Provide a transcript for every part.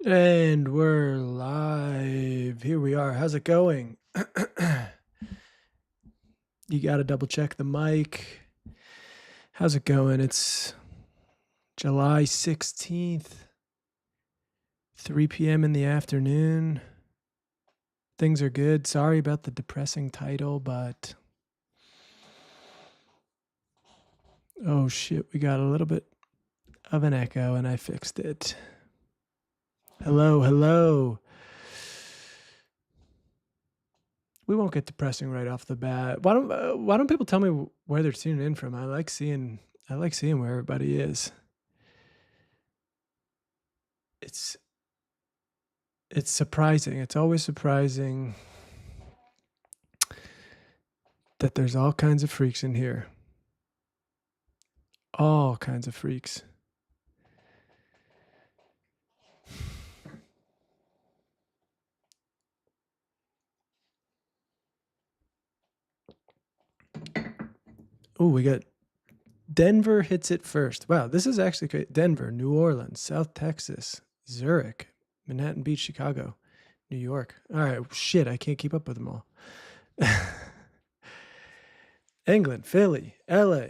And we're live. Here we are. How's it going? You got to double check the mic. How's it going? It's July 16th, 3 p.m. in the afternoon. Things are good. Sorry about the depressing title, but oh shit, we got a little bit of an echo and I fixed it. Hello, hello. We won't get depressing right off the bat. Why don't people tell me where they're tuning in from? I like seeing where everybody is. It's surprising. It's always surprising that there's all kinds of freaks in here. All kinds of freaks. Oh, we got Denver hits it first. Wow, this is actually great. Denver, New Orleans, South Texas, Zurich, Manhattan Beach, Chicago, New York. All right, shit, I can't keep up with them all. England, Philly, LA,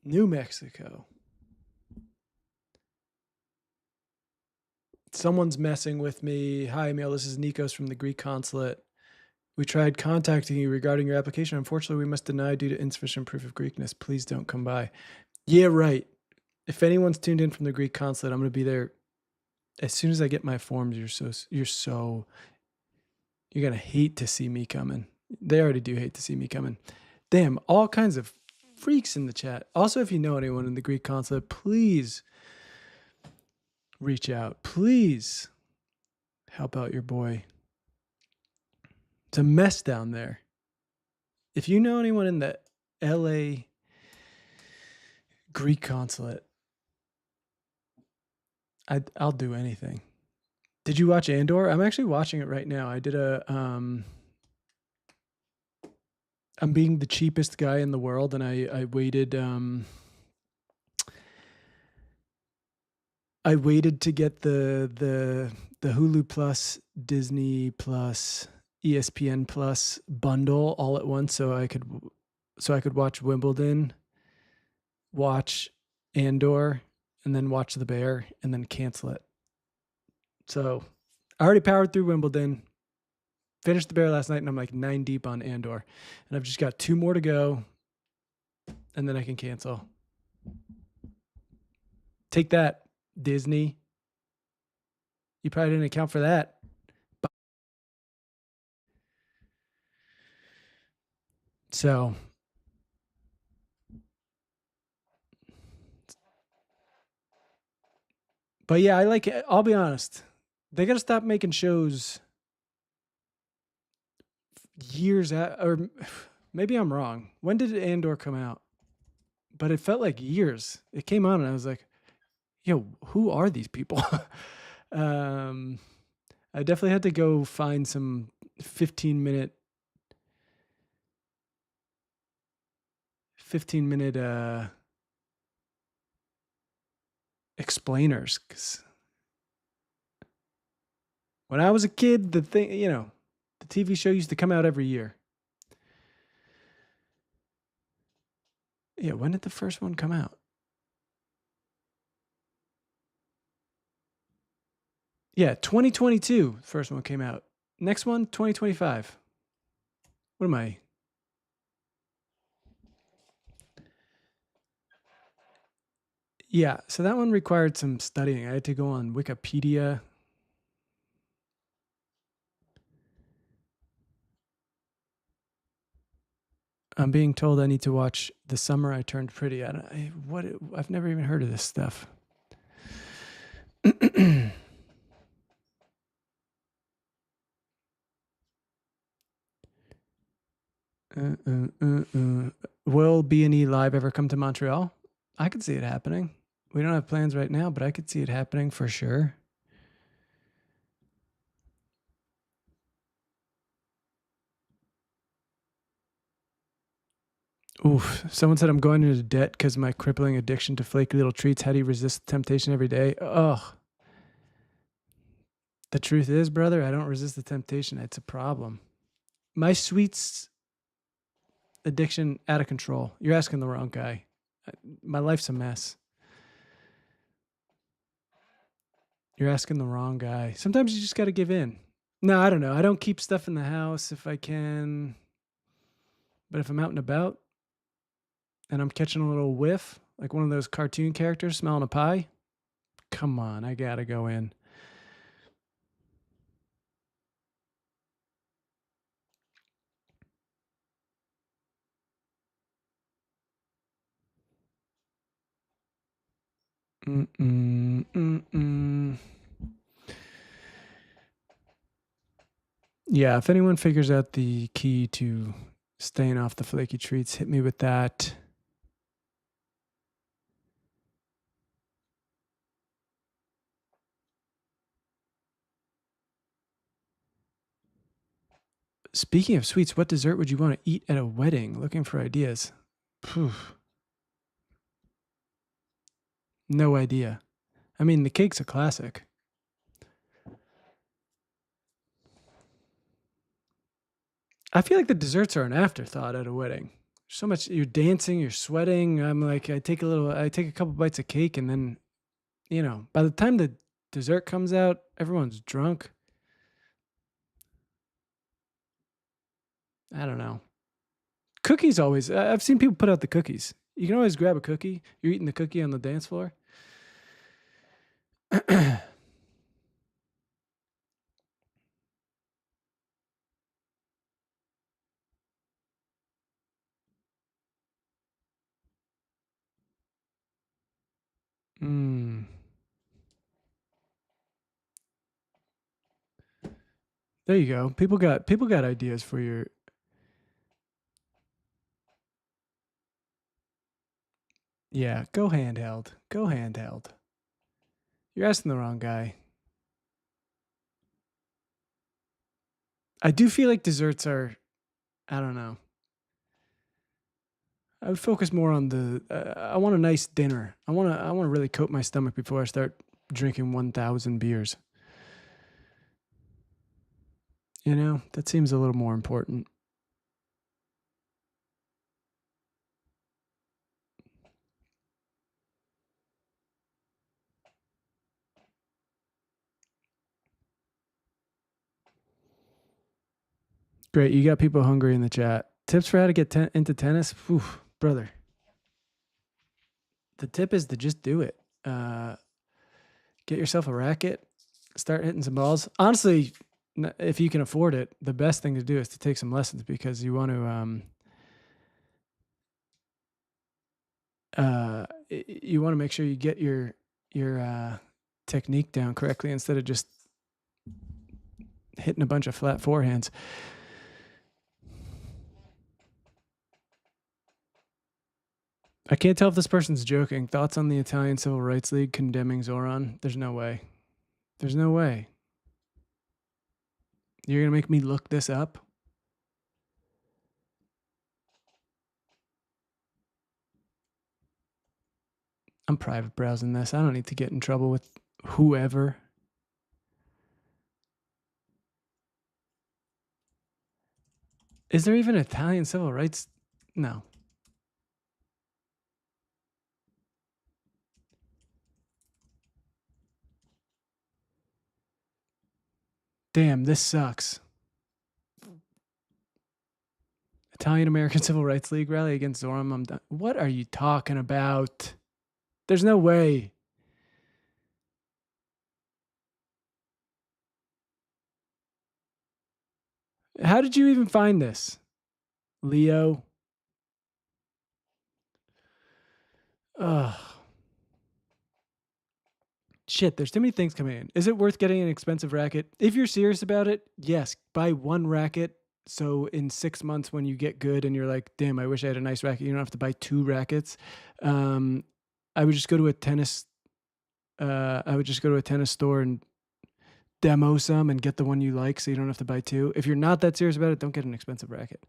New Mexico. Someone's messing with me. Hi, Emil. This is Nikos from the Greek consulate. We tried contacting you regarding your application. Unfortunately, we must deny due to insufficient proof of Greekness. Please don't come by. Yeah, right. If anyone's tuned in from the Greek consulate, I'm going to be there as soon as I get my forms. You're going to hate to see me coming. They already do hate to see me coming. Damn, all kinds of freaks in the chat. Also, if you know anyone in the Greek consulate, please reach out. Please help out your boy. It's a mess down there. If you know anyone in the LA Greek consulate, I'll do anything. Did you watch Andor? I'm actually watching it right now. I did I'm being the cheapest guy in the world, and I waited to get the Hulu Plus, Disney Plus, ESPN Plus bundle all at once, so I could watch Wimbledon, watch Andor, and then watch The Bear, and then cancel it. So I already powered through Wimbledon, finished The Bear last night, and I'm like 9 deep on Andor, and I've just got 2 more to go, and then I can cancel. Take that, Disney. You probably didn't account for that. So, but yeah, I like it. I'll be honest. They got to stop making shows years out, or maybe I'm wrong. When did Andor come out? But it felt like years. It came on and I was like, yo, who are these people? I definitely had to go find some 15-minute explainers, because when I was a kid, the TV show used to come out every year. Yeah, when did the first one come out? Yeah, 2022, first one came out. Next one, 2025. What am I? Yeah, so that one required some studying. I had to go on Wikipedia. I'm being told I need to watch The Summer I Turned Pretty. I've never even heard of this stuff. Will B&E Live ever come to Montreal? I could see it happening. We don't have plans right now, but I could see it happening for sure. Oof. Someone said I'm going into debt because of my crippling addiction to flaky little treats. How do you resist temptation every day? Ugh. The truth is, brother, I don't resist the temptation. It's a problem. My sweets addiction out of control. You're asking the wrong guy. My life's a mess. You're asking the wrong guy. Sometimes you just got to give in. No, I don't know. I don't keep stuff in the house if I can. But if I'm out and about and I'm catching a little whiff, like one of those cartoon characters smelling a pie, come on, I got to go in. Mm-mm, mm-mm. Yeah, if anyone figures out the key to staying off the flaky treats, hit me with that. Speaking of sweets, what dessert would you want to eat at a wedding? Looking for ideas. Phew. No idea. I mean, the cake's a classic. I feel like the desserts are an afterthought at a wedding. So much you're dancing, you're sweating. I'm like, I take a couple bites of cake, and then, by the time the dessert comes out, everyone's drunk. I don't know. Cookies always. I've seen people put out the cookies. You can always grab a cookie. You're eating the cookie on the dance floor. Mm. There you go. People got ideas for your. Yeah, go handheld. Go handheld. You're asking the wrong guy. I do feel like desserts are. I don't know. I would focus more on the. I want a nice dinner. I want to. I want to really coat my stomach before I start drinking 1,000 beers. That seems a little more important. Great, you got people hungry in the chat. Tips for how to get into tennis, brother. The tip is to just do it. Get yourself a racket, start hitting some balls. Honestly, if you can afford it, the best thing to do is to take some lessons because you want to make sure you get your technique down correctly instead of just hitting a bunch of flat forehands. I can't tell if this person's joking. Thoughts on the Italian Civil Rights League condemning Zoran? There's no way. There's no way. You're going to make me look this up? I'm private browsing this. I don't need to get in trouble with whoever. Is there even Italian civil rights? No. Damn, this sucks. Italian American Civil Rights League rally against Zoran. I'm done. What are you talking about? There's no way. How did you even find this? Leo? Ugh. Shit, there's too many things coming in. Is it worth getting an expensive racket? If you're serious about it, yes, buy one racket. So in 6 months, when you get good and you're like, damn, I wish I had a nice racket, you don't have to buy 2 rackets. I would just go to a tennis. I would just go to a tennis store and demo some and get the one you like, so you don't have to buy 2. If you're not that serious about it, don't get an expensive racket.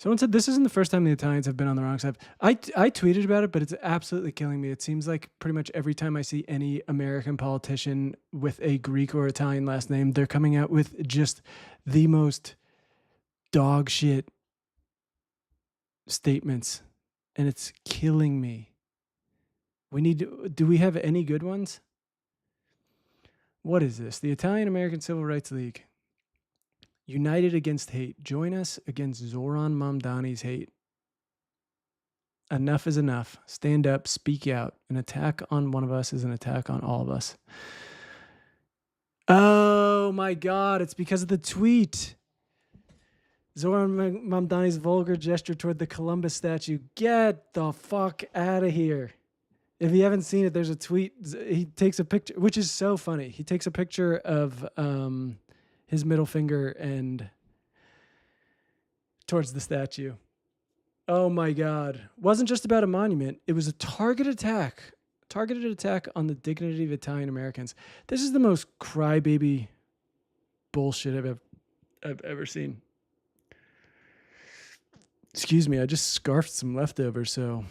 Someone said this isn't the first time the Italians have been on the wrong side. I tweeted about it, but it's absolutely killing me. It seems like pretty much every time I see any American politician with a Greek or Italian last name, they're coming out with just the most dog shit statements, and it's killing me. Do we have any good ones? What is this? The Italian American Civil Rights League. United against hate. Join us against Zoran Mamdani's hate. Enough is enough. Stand up, speak out. An attack on one of us is an attack on all of us. Oh my God, it's because of the tweet. Zoran Mamdani's vulgar gesture toward the Columbus statue. Get the fuck out of here. If you haven't seen it, there's a tweet. He takes a picture, which is so funny. He takes a picture of his middle finger and towards the statue. Oh my God. Wasn't just about a monument. It was a targeted attack on the dignity of Italian Americans. This is the most crybaby bullshit I've ever seen. Excuse me, I just scarfed some leftovers, so.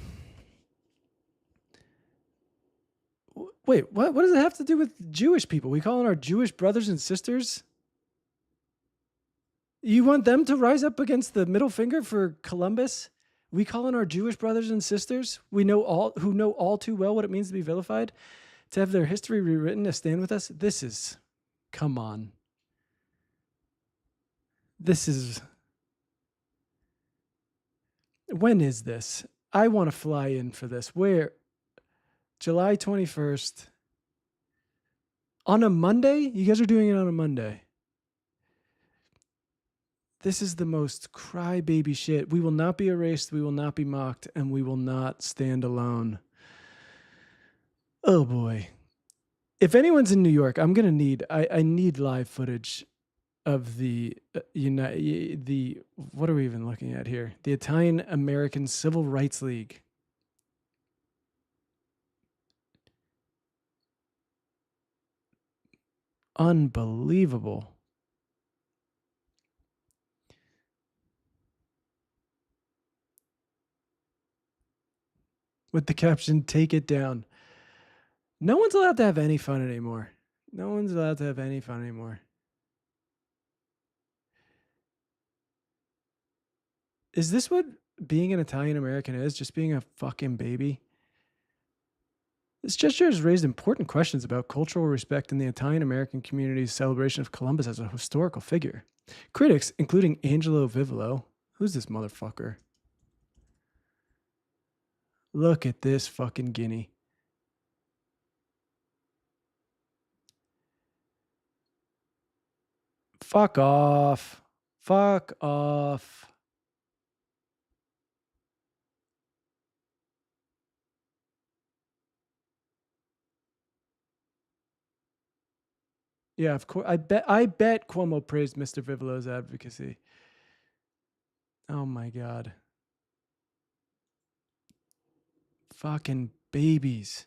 Wait, what does it have to do with Jewish people? We call on our Jewish brothers and sisters? You want them to rise up against the middle finger for Columbus? We call on our Jewish brothers and sisters who know all too well what it means to be vilified, to have their history rewritten, to stand with us. Come on. When is this? I want to fly in for this. Where? July 21st. On a Monday? You guys are doing it on a Monday. This is the most crybaby shit. We will not be erased. We will not be mocked. And we will not stand alone. Oh boy. If anyone's in New York, I'm going to need, I need live footage of the what are we even looking at here? The Italian American Civil Rights League. Unbelievable. With the caption, "Take it down." No one's allowed to have any fun anymore. No one's allowed to have any fun anymore. Is this what being an Italian American is? Just being a fucking baby? This gesture has raised important questions about cultural respect in the Italian American community's celebration of Columbus as a historical figure. Critics, including Angelo Vivolo, who's this motherfucker? Look at this fucking guinea. Fuck off. Fuck off. Yeah, of course. I bet Cuomo praised Mr. Vivolo's advocacy. Oh my God. Fucking babies.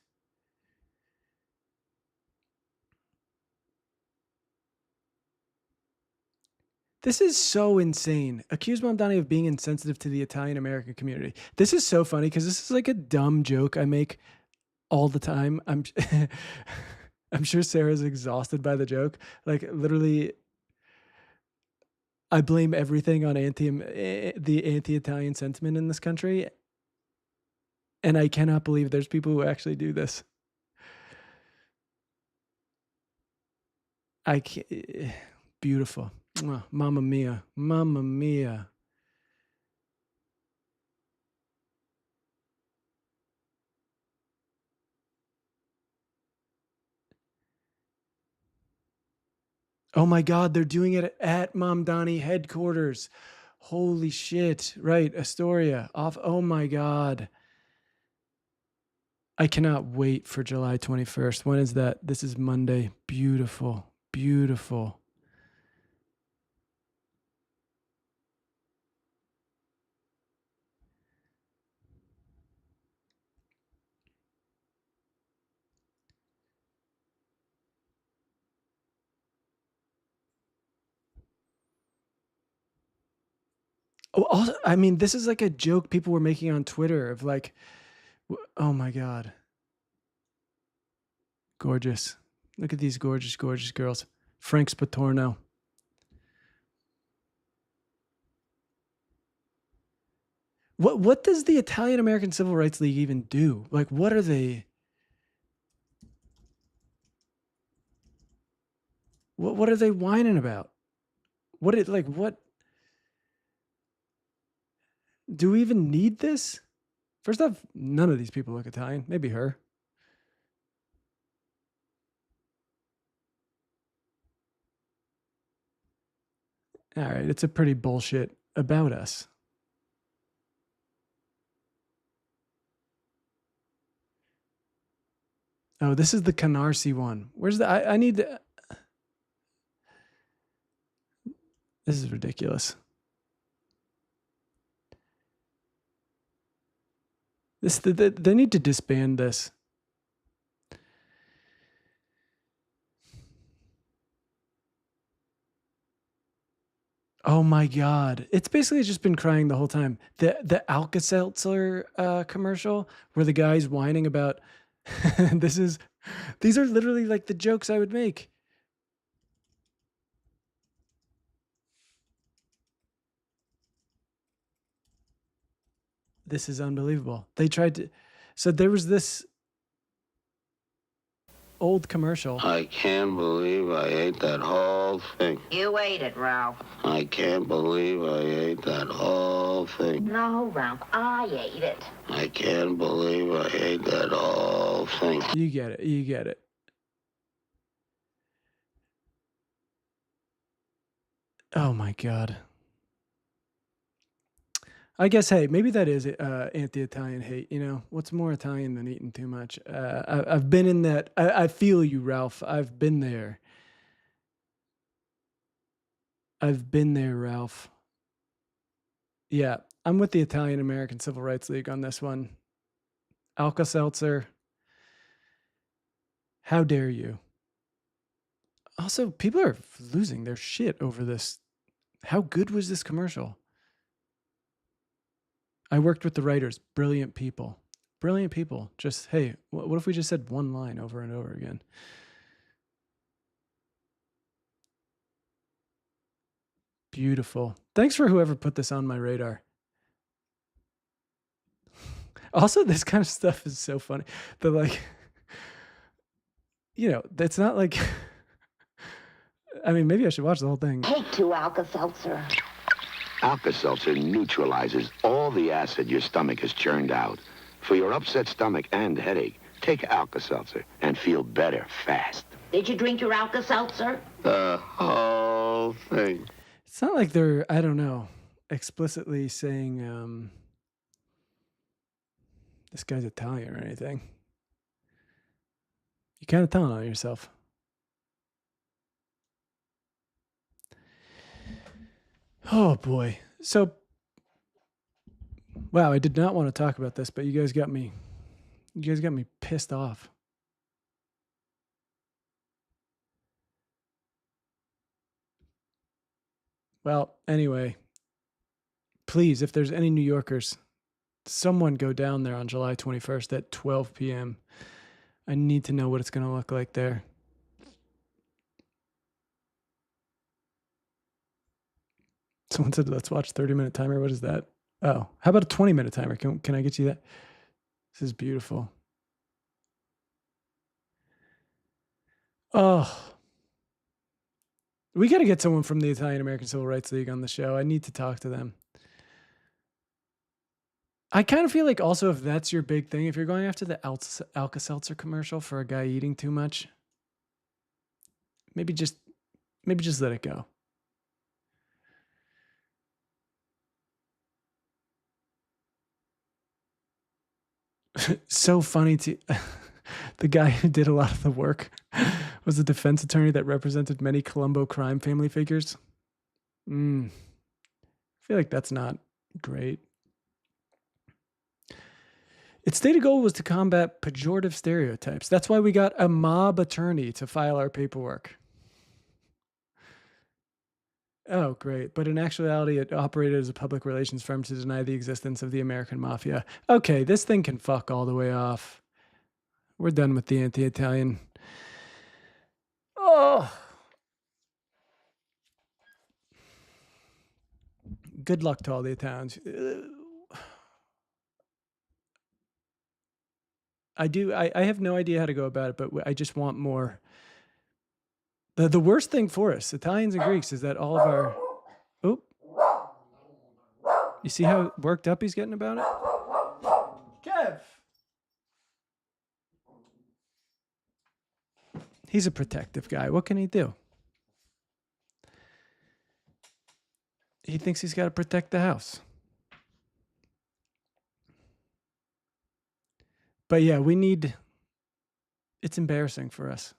This is so insane. Accuse Mamdani of being insensitive to the Italian American community. This is so funny because this is like a dumb joke I make all the time. I'm I'm sure Sarah's exhausted by the joke. Like literally, I blame everything on the anti-Italian sentiment in this country, and I cannot believe there's people who actually do this. I can't. Beautiful. Mamma mia. Mamma mia. Oh my God, they're doing it at Mamdani headquarters. Holy shit. Right, Astoria. Off. Oh my God. I cannot wait for July 21st. When is that? This is Monday. Beautiful. Beautiful. Oh, also, I mean, this is like a joke people were making on Twitter of like, oh my God, gorgeous. Look at these gorgeous, gorgeous girls. Frank Spatorno. What does the Italian American Civil Rights League even do? Like, what are they? What are they whining about? What do we even need this? First off, none of these people look Italian. Maybe her. All right, it's a pretty bullshit about us. Oh, this is the Canarsie one. Where's the? I need the. This is ridiculous. They need to disband this. Oh my God. It's basically just been crying the whole time. The Alka-Seltzer commercial where the guy's whining about these are literally like the jokes I would make. This is unbelievable. They tried to, so there was this old commercial. I can't believe I ate that whole thing. You ate it, Ralph. I can't believe I ate that whole thing. No, Ralph, I ate it. I can't believe I ate that whole thing. You get it. You get it. Oh my God. I guess, hey, maybe that is anti-Italian hate. You know, what's more Italian than eating too much? I've been in that. I feel you, Ralph. I've been there. I've been there, Ralph. Yeah, I'm with the Italian American Civil Rights League on this one. Alka-Seltzer. How dare you? Also, people are losing their shit over this. How good was this commercial? I worked with the writers. Brilliant people. Brilliant people. Just, hey, what if we just said one line over and over again? Beautiful. Thanks for whoever put this on my radar. Also, this kind of stuff is so funny. The like, you know, that's not like, I mean, maybe I should watch the whole thing. Take 2 Alka-Seltzer. Alka-Seltzer neutralizes all the acid your stomach has churned out. For your upset stomach and headache, take Alka-Seltzer and feel better fast. Did you drink your Alka-Seltzer? The whole thing. It's not like they're, I don't know, explicitly saying this guy's Italian or anything. You're kind of telling on yourself. Oh boy. So, wow, I did not want to talk about this, but you guys got me pissed off. Well, anyway, please, if there's any New Yorkers, someone go down there on July 21st at 12 p.m. I need to know what it's going to look like there. Someone said, let's watch 30-minute timer. What is that? Oh, how about a 20-minute timer? Can I get you that? This is beautiful. Oh, we got to get someone from the Italian American Civil Rights League on the show. I need to talk to them. I kind of feel like also if that's your big thing, if you're going after the Alka-Seltzer commercial for a guy eating too much, maybe just let it go. So funny to the guy who did a lot of the work was a defense attorney that represented many Colombo crime family figures. I feel like that's not great. Its stated goal was to combat pejorative stereotypes. That's why we got a mob attorney to file our paperwork. Oh, great. But in actuality, it operated as a public relations firm to deny the existence of the American mafia. Okay, this thing can fuck all the way off. We're done with the anti-Italian. Oh, good luck to all the Italians. I have no idea how to go about it, but I just want more. The worst thing for us, Italians and Greeks, is that all of our... Oh, you see how worked up he's getting about it? Kev! He's a protective guy. What can he do? He thinks he's got to protect the house. But yeah, we need... It's embarrassing for us.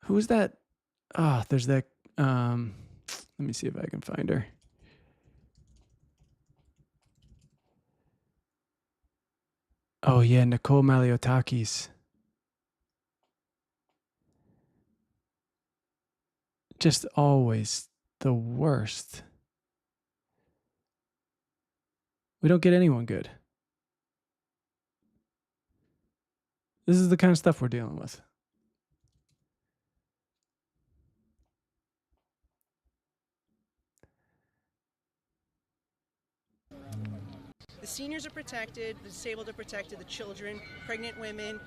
Who is that? Ah, there's that... let me see if I can find her. Oh yeah, Nicole Maliotakis. Just always the worst. We don't get anyone good. This is the kind of stuff we're dealing with. The seniors are protected, the disabled are protected, the children, pregnant women,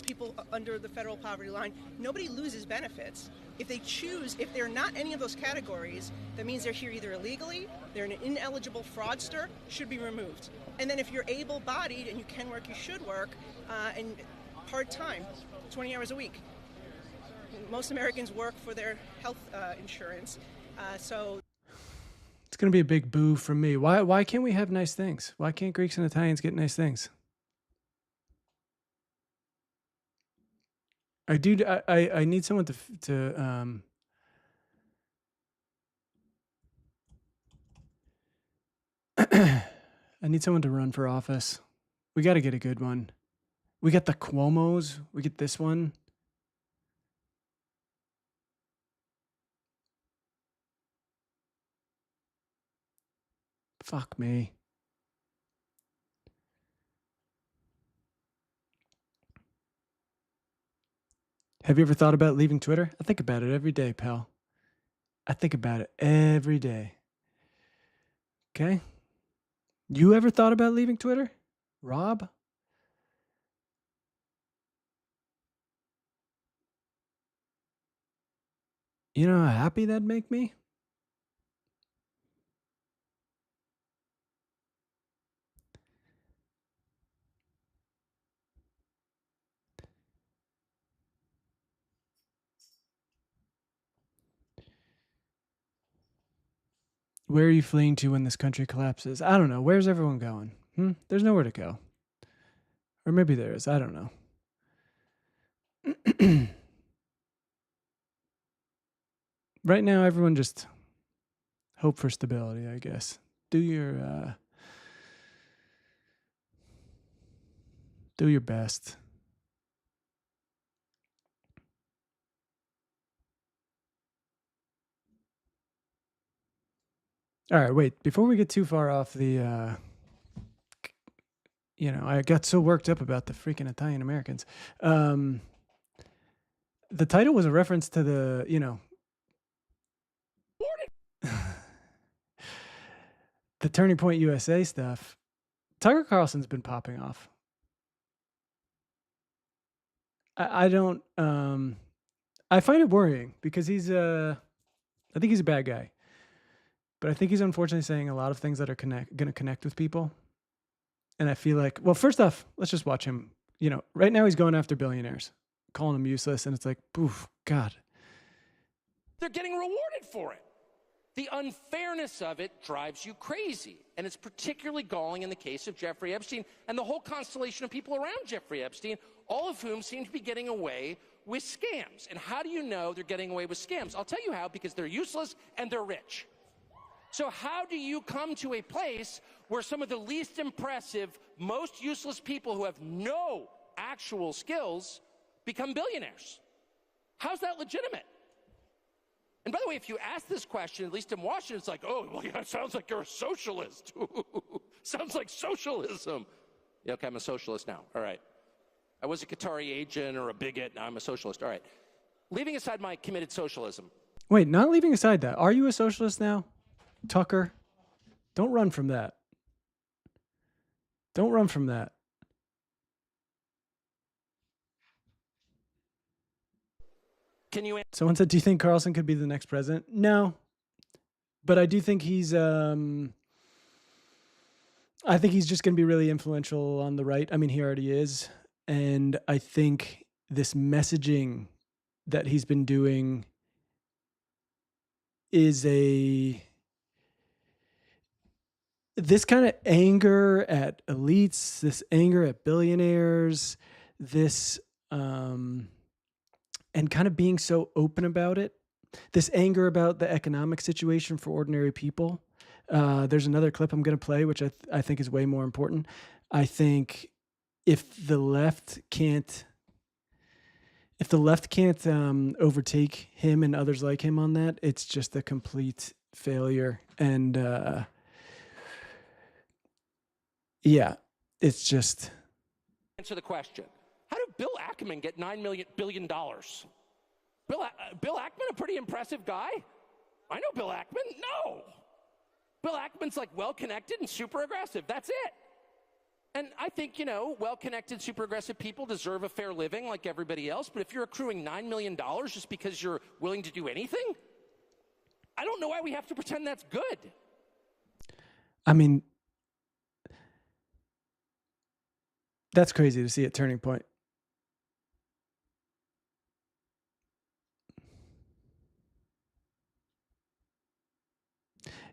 people under the federal poverty line. Nobody loses benefits. If they choose, if they're not any of those categories, that means they're here either illegally, they're an ineligible fraudster, should be removed. And then if you're able-bodied and you can work, you should work, and part-time, 20 hours a week. Most Americans work for their health insurance, so... It's going to be a big boo from me. Why can't we have nice things? Why can't Greeks and Italians get nice things? I need someone to I need someone to run for office. We got to get a good one. We got the Cuomos. We get this one. Fuck me. Have you ever thought about leaving Twitter? I think about it every day, pal. I think about it every day. Okay? You ever thought about leaving Twitter? Rob? You know how happy that'd make me? Where are you fleeing to when this country collapses? I don't know. Where's everyone going? There's nowhere to go. Or maybe there is. I don't know. Right now, everyone just hope for stability, I guess. Do your best. All right, wait. Before we get too far off the, I got so worked up about the freaking Italian Americans. The title was a reference to the, the Turning Point USA stuff. Tucker Carlson's been popping off. I don't, I find it worrying because I think he's a bad guy. But I think he's unfortunately saying a lot of things that are going to connect with people. And I feel like, well, first off, let's just watch him. Right now he's going after billionaires, calling them useless. And it's like, poof, God. They're getting rewarded for it. The unfairness of it drives you crazy. And it's particularly galling in the case of Jeffrey Epstein and the whole constellation of people around Jeffrey Epstein, all of whom seem to be getting away with scams. And how do you know they're getting away with scams? I'll tell you how, because they're useless and they're rich. So how do you come to a place where some of the least impressive, most useless people who have no actual skills become billionaires? How's that legitimate? And by the way, if you ask this question, at least in Washington, it's like, oh, well, yeah, it sounds like you're a socialist. Sounds like socialism. Yeah, okay, I'm a socialist now. All right. I was a Qatari agent or a bigot. Now I'm a socialist. All right. Leaving aside my committed socialism. Wait, not leaving aside that. Are you a socialist now, Tucker? Don't run from that. Don't run from that. Can you? Someone said, do you think Carlson could be the next president? No. But I do think he's I think he's just going to be really influential on the right. I mean, he already is. And I think this messaging that he's been doing is this kind of anger at elites, this anger at billionaires, this and kind of being so open about it, this anger about the economic situation for ordinary people. There's another clip I'm going to play, which I think is way more important. I think if the left can't overtake him and others like him on that, it's just a complete failure. And yeah, it's just. Answer the question. How did Bill Ackman get $9 billion? Bill Ackman, a pretty impressive guy? I know Bill Ackman. No. Bill Ackman's like well-connected and super aggressive. That's it. And I think, well-connected, super aggressive people deserve a fair living like everybody else. But if you're accruing $9 million just because you're willing to do anything, I don't know why we have to pretend that's good. I mean, that's crazy to see at Turning Point.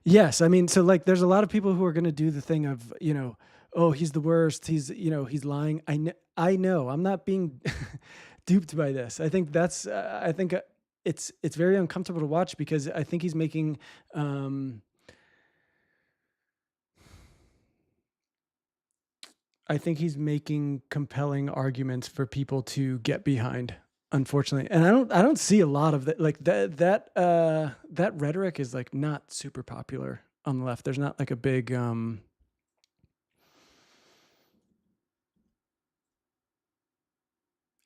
Yes, I mean, so like, there's a lot of people who are going to do the thing of, oh, he's the worst. He's lying. I know. I'm not being duped by this. I think that's. I think it's very uncomfortable to watch because I think he's making. I think he's making compelling arguments for people to get behind. Unfortunately, and I don't see a lot of that. Like that rhetoric is like not super popular on the left. There's not like a big. I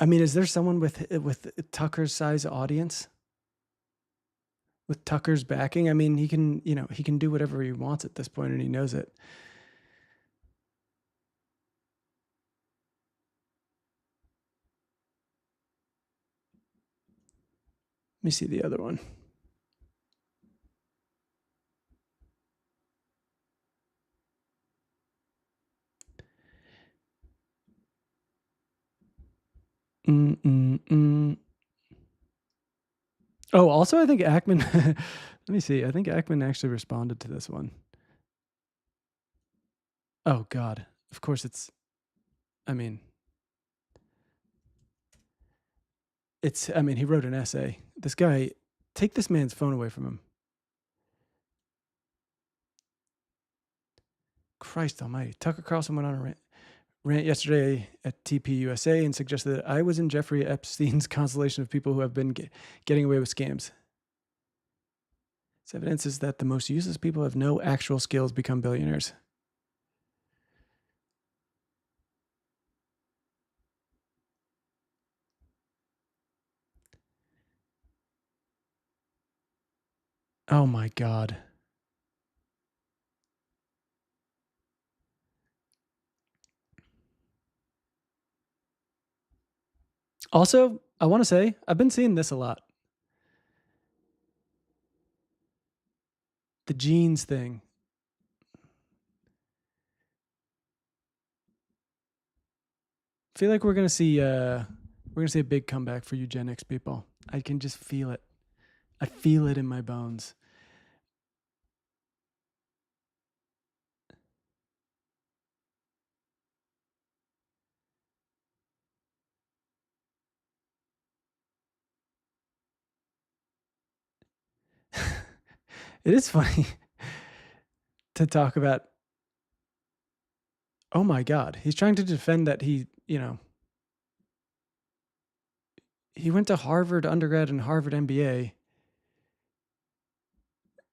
mean, is there someone with Tucker's size audience? With Tucker's backing? I mean, he can do whatever he wants at this point, and he knows it. Let me see the other one. Oh, also, I think Ackman. Let me see. I think Ackman actually responded to this one. Oh God! Of course, it's. I mean, he wrote an essay. This guy, take this man's phone away from him. Christ Almighty! Tucker Carlson went on a rant yesterday at TPUSA and suggested that I was in Jeffrey Epstein's constellation of people who have been getting away with scams. Its evidence is that the most useless people have no actual skills become billionaires. Oh my God. Also, I want to say, I've been seeing this a lot. The jeans thing. I feel like we're gonna see a big comeback for eugenics people. I can just feel it. I feel it in my bones. It is funny to talk about. Oh my God, he's trying to defend that he, He went to Harvard undergrad and Harvard MBA.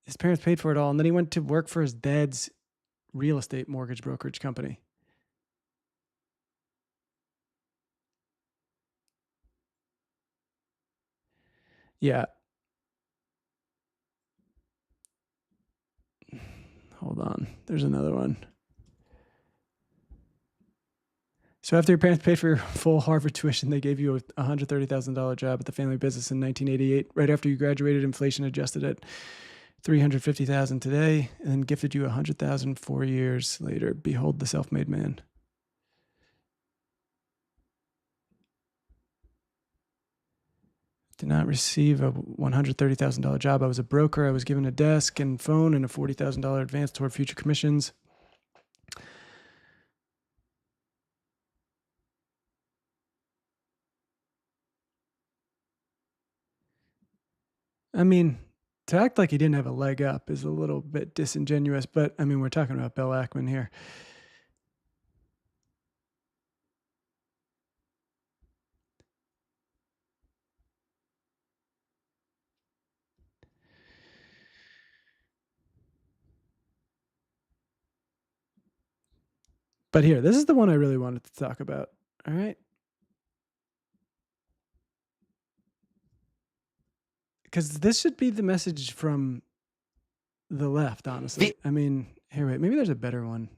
His parents paid for it all, and then he went to work for his dad's real estate mortgage brokerage company. Yeah. Hold on. There's another one. So after your parents paid for your full Harvard tuition, they gave you a $130,000 job at the family business in 1988. Right after you graduated, inflation adjusted it $350,000 today, and then gifted you $100,000 4 years later. Behold the self-made man. Did not receive a $130,000 job. I was a broker. I was given a desk and phone and a $40,000 advance toward future commissions. I mean, to act like he didn't have a leg up is a little bit disingenuous, but I mean, we're talking about Bill Ackman here. But here, this is the one I really wanted to talk about. All right. Because this should be the message from the left, honestly. I mean, here, wait, maybe there's a better one.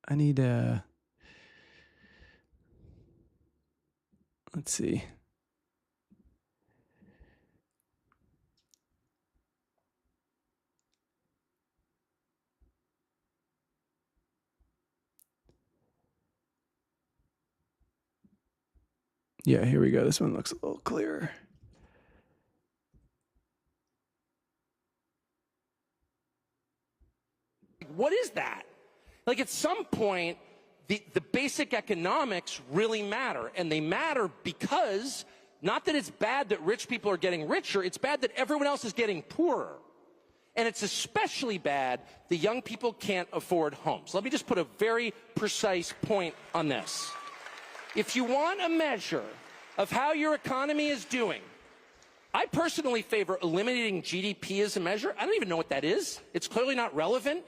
I need let's see. Yeah, here we go. This one looks a little clearer. What is that? Like, at some point, the basic economics really matter, and they matter because, not that it's bad that rich people are getting richer, it's bad that everyone else is getting poorer. And it's especially bad that young people can't afford homes. Let me just put a very precise point on this. If you want a measure of how your economy is doing, I personally favor eliminating GDP as a measure. I don't even know what that is. It's clearly not relevant.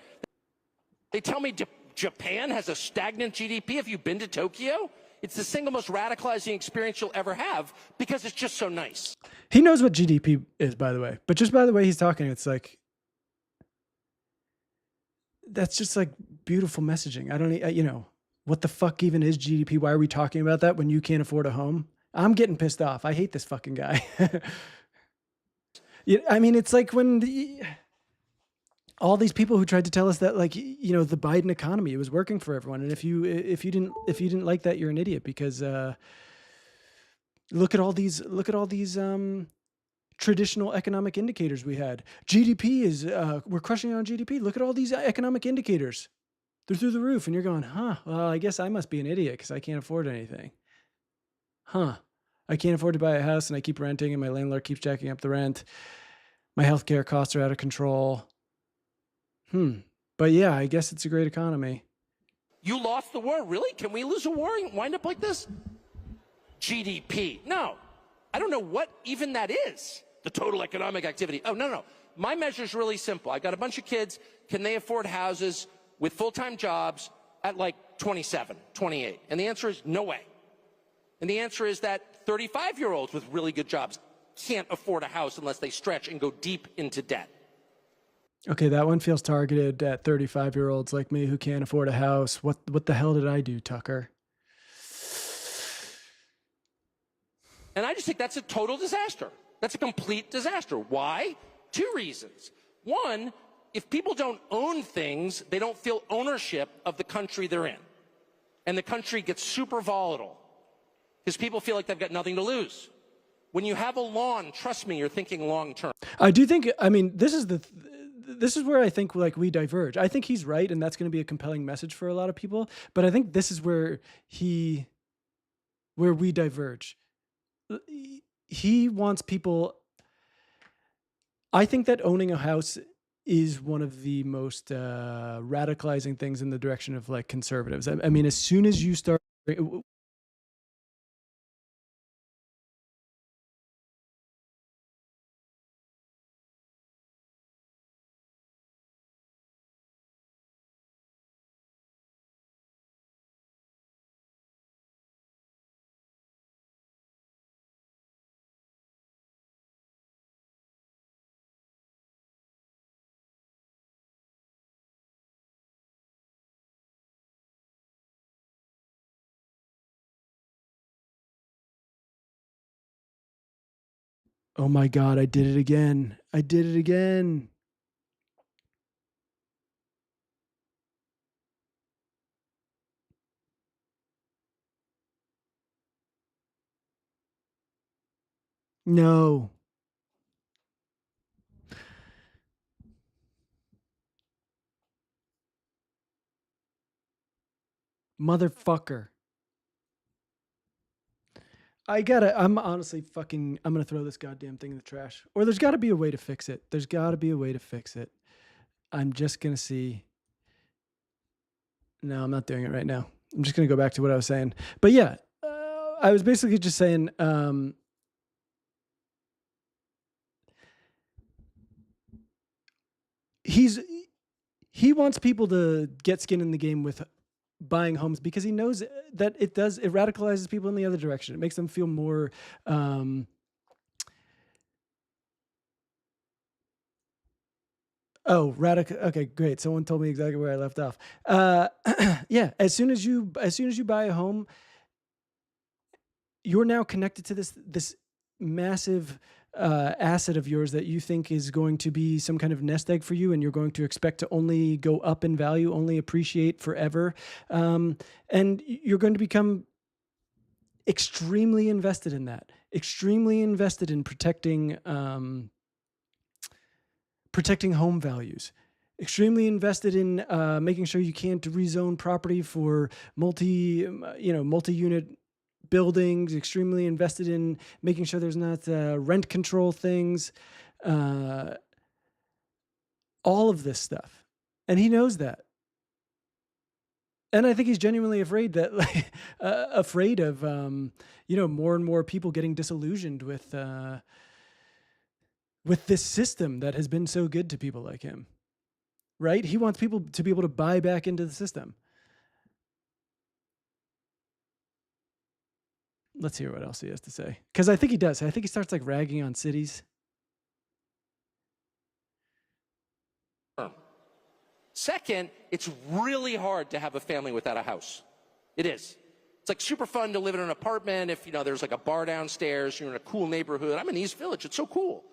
They tell me Japan has a stagnant GDP. Have you been to Tokyo? It's the single most radicalizing experience you'll ever have because it's just so nice. He knows what GDP is, by the way. But just by the way he's talking, it's like, that's just like beautiful messaging. I don't, you know, what the fuck even is GDP? Why are we talking about that when you can't afford a home? I'm getting pissed off. I hate this fucking guy. Yeah, I mean, it's like when all these people who tried to tell us that, like, you know, the Biden economy, it was working for everyone, and if you didn't like that, you're an idiot, because look at all these traditional economic indicators we had. GDP is we're crushing it on GDP. Look at all these economic indicators; they're through the roof, and you're going, huh? Well, I guess I must be an idiot because I can't afford anything. Huh? I can't afford to buy a house, and I keep renting, and my landlord keeps jacking up the rent. My healthcare costs are out of control. But yeah, I guess it's a great economy. You lost the war? Really? Can we lose a war and wind up like this? GDP. No. I don't know what even that is. The total economic activity. Oh, no. My measure is really simple. I got a bunch of kids. Can they afford houses with full-time jobs at like 27, 28? And the answer is no way. And the answer is that 35-year-olds with really good jobs can't afford a house unless they stretch and go deep into debt. Okay, that one feels targeted at 35-year-olds like me who can't afford a house. What the hell did I do, Tucker? And I just think that's a total disaster. That's a complete disaster. Why? 2 reasons. One, if people don't own things, they don't feel ownership of the country they're in. And the country gets super volatile because people feel like they've got nothing to lose. When you have a lawn, trust me, you're thinking long term. I do think, I mean, this is where I think, like, we diverge. I think he's right, and that's going to be a compelling message for a lot of people. But I think this is where we diverge. He wants people. I think that owning a house is one of the most radicalizing things in the direction of, like, conservatives. I mean, as soon as you start Oh my God, I did it again. I did it again. No. Motherfucker. I'm honestly I'm gonna throw this goddamn thing in the trash. Or there's gotta be a way to fix it. There's gotta be a way to fix it. I'm just gonna see. No, I'm not doing it right now. I'm just gonna go back to what I was saying. But yeah, I was basically just saying, he wants people to get skin in the game with buying homes because he knows that it radicalizes people in the other direction. It makes them feel more radical. Okay, great. Someone told me exactly where I left off. Yeah, as soon as you buy a home, you're now connected to this massive asset of yours that you think is going to be some kind of nest egg for you, and you're going to expect to only go up in value, only appreciate forever, and you're going to become extremely invested in that, extremely invested in protecting home values, extremely invested in making sure you can't rezone property for multi-unit buildings, extremely invested in making sure there's not rent control things, all of this stuff. And he knows that. And I think he's genuinely afraid that, afraid of, more and more people getting disillusioned with this system that has been so good to people like him, right? He wants people to be able to buy back into the system. Let's hear what else he has to say. Because I think he does. I think he starts ragging on cities. Second, it's really hard to have a family without a house. It is. It's super fun to live in an apartment if, there's a bar downstairs, you're in a cool neighborhood. I'm in East Village. It's so cool.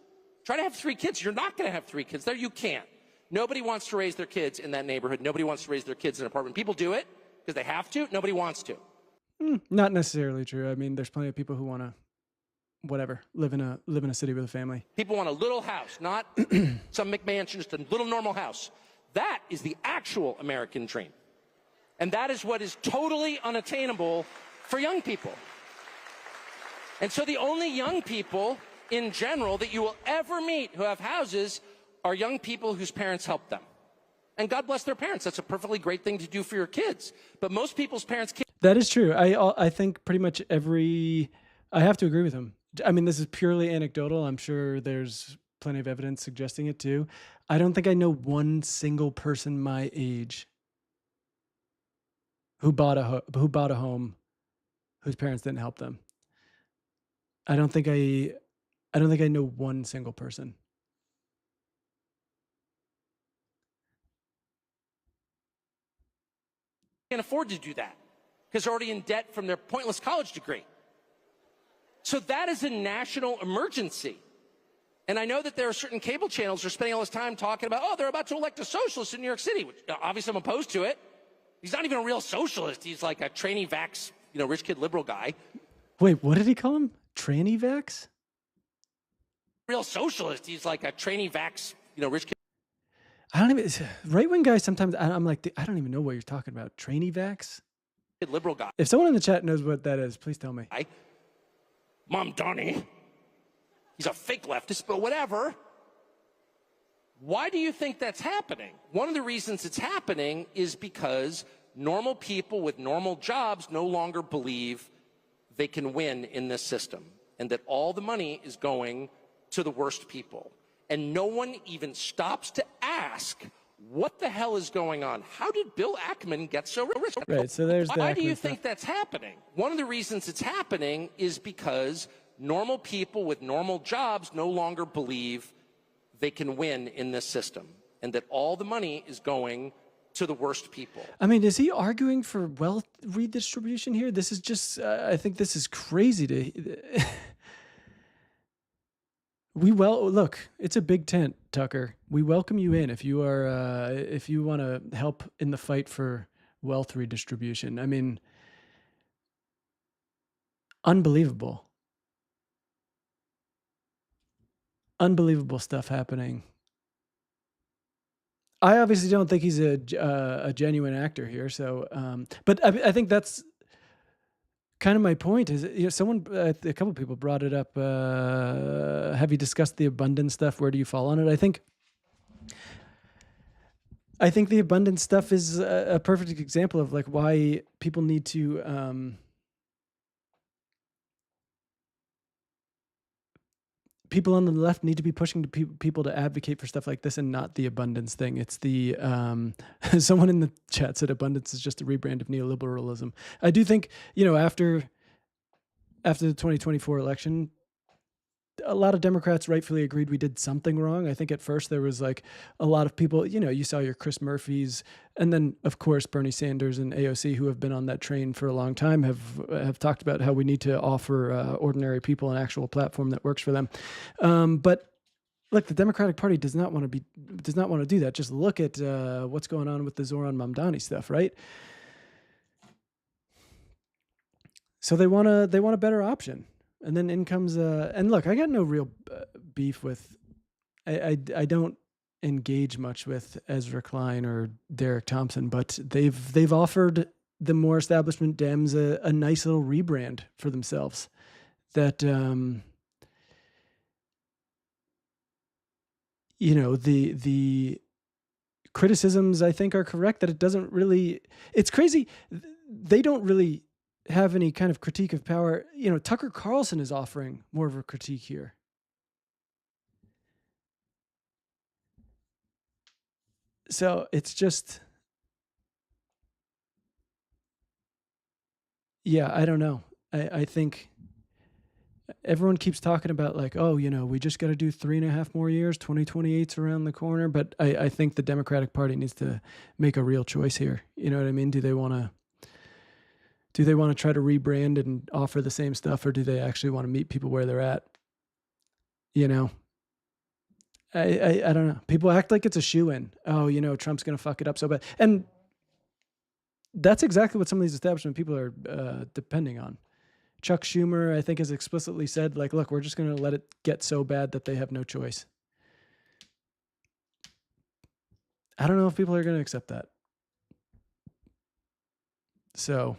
Try to have 3 kids. You're not going to have 3 kids there. You can't. Nobody wants to raise their kids in that neighborhood. Nobody wants to raise their kids in an apartment. People do it because they have to. Nobody wants to. Not necessarily true. I mean, there's plenty of people who want to, live in a city with a family. People want a little house, not some McMansion, just a little normal house. That is the actual American dream. And that is what is totally unattainable for young people. And so the only young people in general that you will ever meet who have houses are young people whose parents helped them. And God bless their parents. That's a perfectly great thing to do for your kids. But most people's parents can't. That is true. I think pretty much I have to agree with him. I mean, this is purely anecdotal. I'm sure there's plenty of evidence suggesting it too. I don't think I know one single person my age who bought a home whose parents didn't help them. I don't think I know one single person. Can't afford to do that because they're already in debt from their pointless college degree. So that is a national emergency. And I know that there are certain cable channels that are spending all this time talking about, they're about to elect a socialist in New York City, which obviously I'm opposed to it. He's not even a real socialist. He's like a tranny vax, rich kid liberal guy. Wait, what did he call him? Tranny vax? Real socialist. He's like a tranny vax, rich kid. I don't even, right-wing guys sometimes, I'm like, I don't even know what you're talking about. Tranny vax? Liberal guy. If someone in the chat knows what that is, please tell me. Mom Donnie. He's a fake leftist, but whatever. Why do you think that's happening? One of the reasons it's happening is because normal people with normal jobs no longer believe they can win in this system and that all the money is going to the worst people. And no one even stops to ask, what the hell is going on? How did Bill Ackman get so rich? Right, so there's the Why do Ackman you stuff. think that's happening? One of the reasons it's happening is because normal people with normal jobs no longer believe they can win in this system and that all the money is going to the worst people. I mean, is he arguing for wealth redistribution here? This is just, I think this is crazy to... Look, it's a big tent, Tucker. We welcome you in if you are if you want to help in the fight for wealth redistribution. I mean, unbelievable. Unbelievable stuff happening. I obviously don't think he's a genuine actor here. So, but I think that's kind of my point. Is a couple of people brought it up. Have you discussed the abundance stuff? Where do you fall on it? I think the abundance stuff is a perfect example of like why people need to. People on the left need to be pushing to people to advocate for stuff like this and not the abundance thing. It's the someone in the chat said abundance is just a rebrand of neoliberalism. I do think, after the 2024 election, a lot of Democrats rightfully agreed we did something wrong. I think at first there was like a lot of people, you saw your Chris Murphys, and then of course Bernie Sanders and AOC, who have been on that train for a long time, have talked about how we need to offer ordinary people an actual platform that works for them. But look, the Democratic Party does not want to do that. Just look at what's going on with the Zoran Mamdani stuff, right? So they want a better option. And then in comes and look, I got no real beef with. I don't engage much with Ezra Klein or Derek Thompson, but they've offered the more establishment Dems a nice little rebrand for themselves. That the criticisms I think are correct. That it doesn't really. It's crazy. They don't really have any kind of critique of power. Tucker Carlson is offering more of a critique here. So it's just, I don't know. I think everyone keeps talking about like, oh, we just got to do 3.5 more years. 2028's around the corner. But I think the Democratic Party needs to make a real choice here. You know what I mean? Do they want to try to rebrand and offer the same stuff, or do they actually want to meet people where they're at? I don't know. People act like it's a shoo-in. Oh, Trump's going to fuck it up so bad. And that's exactly what some of these establishment people are depending on. Chuck Schumer, I think, has explicitly said, like, look, we're just going to let it get so bad that they have no choice. I don't know if people are going to accept that. So,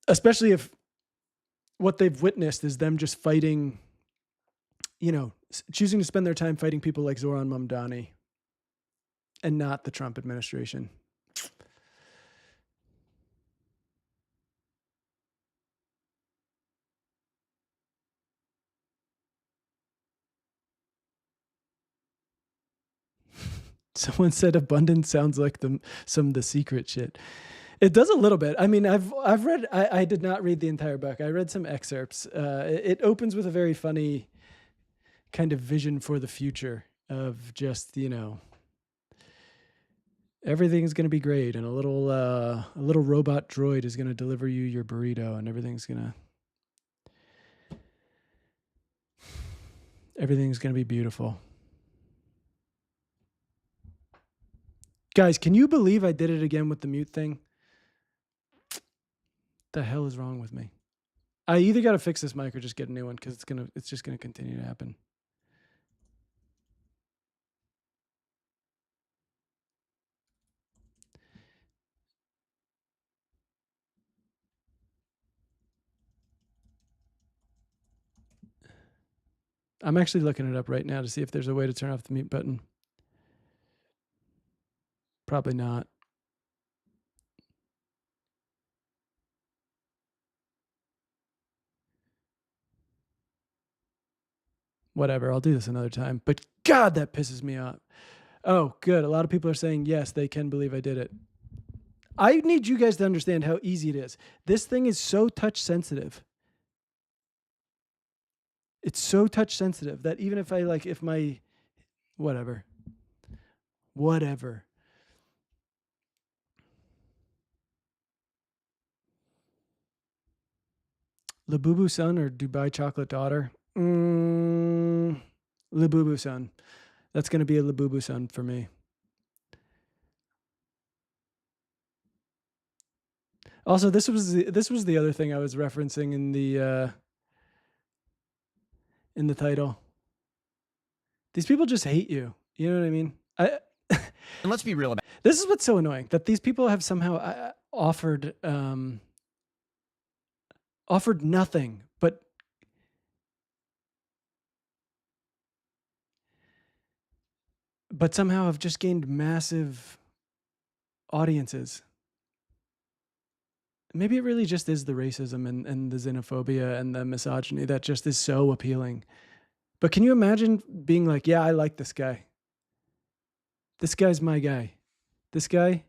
especially if what they've witnessed is them just fighting, choosing to spend their time fighting people like Zoran Mamdani and not the Trump administration. Someone said abundance sounds like some of the secret shit. It does a little bit. I mean, I've read. I did not read the entire book. I read some excerpts. It opens with a very funny kind of vision for the future of just everything's going to be great, and a little robot droid is going to deliver you your burrito, and everything's going to be beautiful. Guys, can you believe I did it again with the mute thing? The hell is wrong with me? I either got to fix this mic or just get a new one, because it's just gonna continue to happen. I'm actually looking it up right now to see if there's a way to turn off the mute button. Probably not. Whatever, I'll do this another time. But God, that pisses me off. Oh, good. A lot of people are saying, yes, they can believe I did it. I need you guys to understand how easy it is. This thing is so touch sensitive. It's so touch sensitive that even if whatever. Labubu son or Dubai chocolate daughter. Labubu-san. That's going to be a Labubu-san for me. Also, this was the other thing I was referencing in the title. These people just hate you. You know what I mean? And let's be real about This is what's so annoying, that these people have somehow offered nothing but somehow have just gained massive audiences. Maybe it really just is the racism and the xenophobia and the misogyny that just is so appealing. But can you imagine being like, yeah, I like this guy. This guy's my guy. This guy,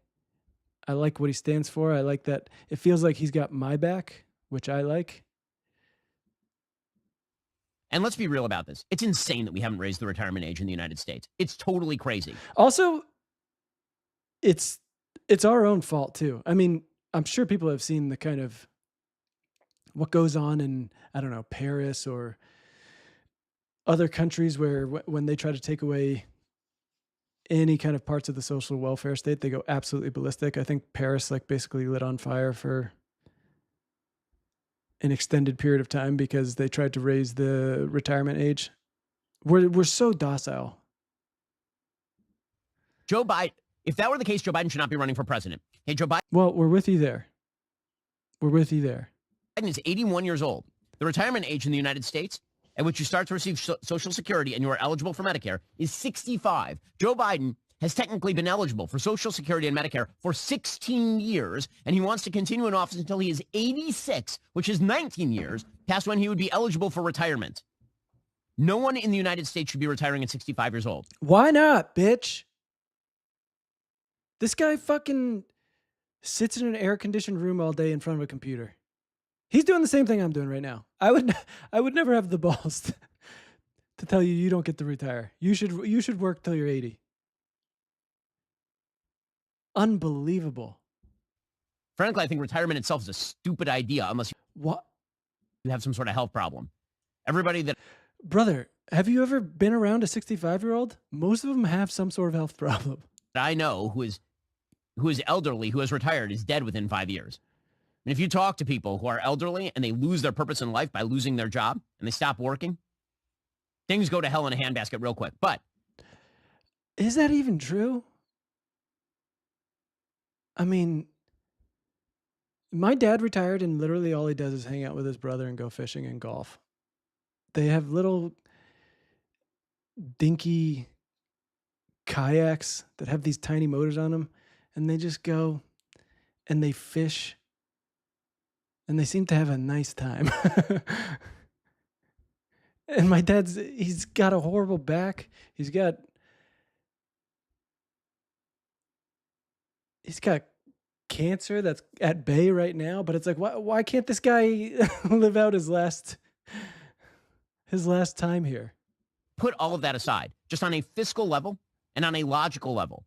I like what he stands for. I like that. It feels like he's got my back, which I like. And let's be real about this. It's insane that we haven't raised the retirement age in the United States. It's totally crazy. Also, it's our own fault too. I mean, I'm sure people have seen the kind of what goes on in, I don't know, Paris or other countries where when they try to take away any kind of parts of the social welfare state, they go absolutely ballistic. I think Paris basically lit on fire for an extended period of time because they tried to raise the retirement age. We're so docile. Joe Biden, if that were the case, Joe Biden should not be running for president. Hey, Joe Biden. Well, we're with you there. Biden is 81 years old. The retirement age in the United States at which you start to receive Social Security and you are eligible for Medicare is 65. Joe Biden has technically been eligible for Social Security and Medicare for 16 years, and he wants to continue in office until he is 86, which is 19 years past when he would be eligible for retirement. No one in the United States should be retiring at 65 years old. Why not, bitch? This guy fucking sits in an air-conditioned room all day in front of a computer. He's doing the same thing I'm doing right now. I would never have the balls to tell you don't get to retire. You should work till you're 80. Unbelievable. Frankly, I think retirement itself is a stupid idea unless you have some sort of health problem. Brother, have you ever been around a 65-year-old? Most of them have some sort of health problem. That I know who is elderly, who has retired, is dead within 5 years. And if you talk to people who are elderly and they lose their purpose in life by losing their job and they stop working, things go to hell in a handbasket real quick. But is that even true? I mean, my dad retired and literally all he does is hang out with his brother and go fishing and golf. They have little dinky kayaks that have these tiny motors on them, and they just go and they fish, and they seem to have a nice time. And my dad's, he's got a horrible back. He's got cancer that's at bay right now, but it's like, why can't this guy live out his last time here? Put all of that aside, just on a fiscal level and on a logical level.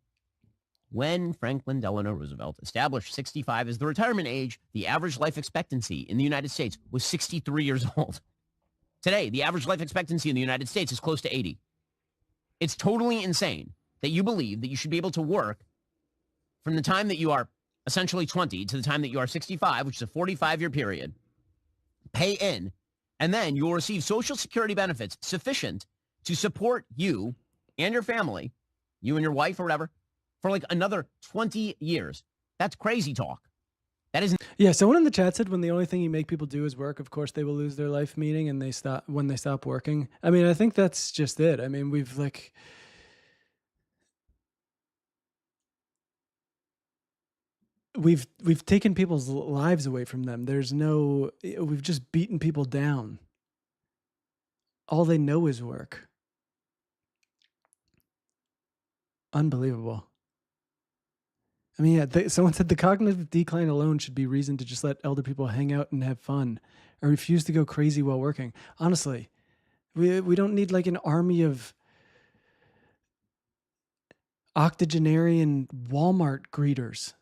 When Franklin Delano Roosevelt established 65 as the retirement age, the average life expectancy in the United States was 63 years old. Today, the average life expectancy in the United States is close to 80. It's totally insane that you believe that you should be able to work from the time that you are essentially 20 to the time that you are 65, which is a 45-year period, pay in, and then you'll receive Social Security benefits sufficient to support you and your family, you and your wife or whatever, for like another 20 years. That's crazy talk. That isn't. Yeah, someone in the chat said when the only thing you make people do is work, of course they will lose their life meaning and when they stop working. I mean, I think that's just it. I mean, we've taken people's lives away from them. We've just beaten people down. All they know is work. Unbelievable. I mean, yeah, someone said the cognitive decline alone should be reason to just let elder people hang out and have fun or refuse to go crazy while working. Honestly, we don't need like an army of octogenarian Walmart greeters.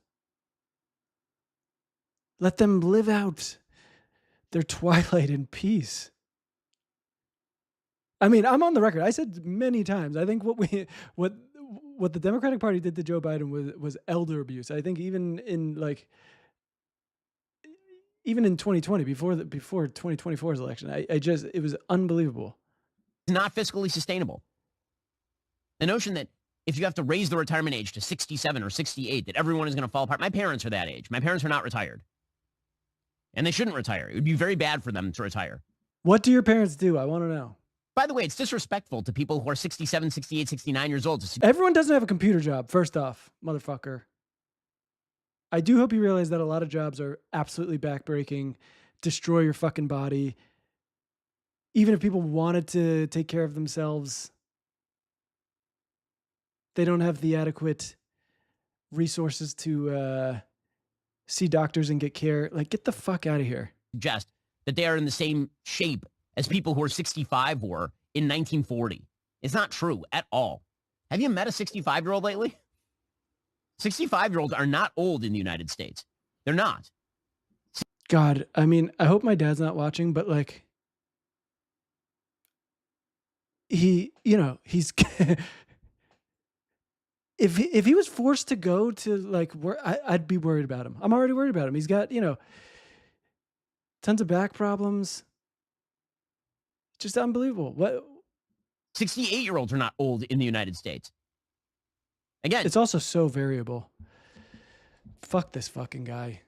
Let them live out their twilight in peace. I mean, I'm on the record. I said many times. I think what the Democratic Party did to Joe Biden was elder abuse. I think even in 2020, before 2024's election, I just it was unbelievable. It's not fiscally sustainable. The notion that if you have to raise the retirement age to 67 or 68, that everyone is going to fall apart. My parents are that age. My parents are not retired. And they shouldn't retire. It would be very bad for them to retire. What do your parents do? I want to know. By the way, it's disrespectful to people who are 67, 68, 69 years old. Everyone doesn't have a computer job, first off, motherfucker. I do hope you realize that a lot of jobs are absolutely backbreaking, destroy your fucking body. Even if people wanted to take care of themselves, they don't have the adequate resources to see doctors and get care. Like, get the fuck out of here. Suggest that they are in the same shape as people who are 65 were in 1940. It's not true at all. Have you met a 65-year-old lately? 65-year-olds are not old in the United States. They're not. God, I mean, I hope my dad's not watching, but like, he's if he was forced to go to like where I'd be worried about him. I'm already worried about him. He's got, tons of back problems. Just unbelievable. What 68-year-olds are not old in the United States. Again, it's also so variable. Fuck this fucking guy.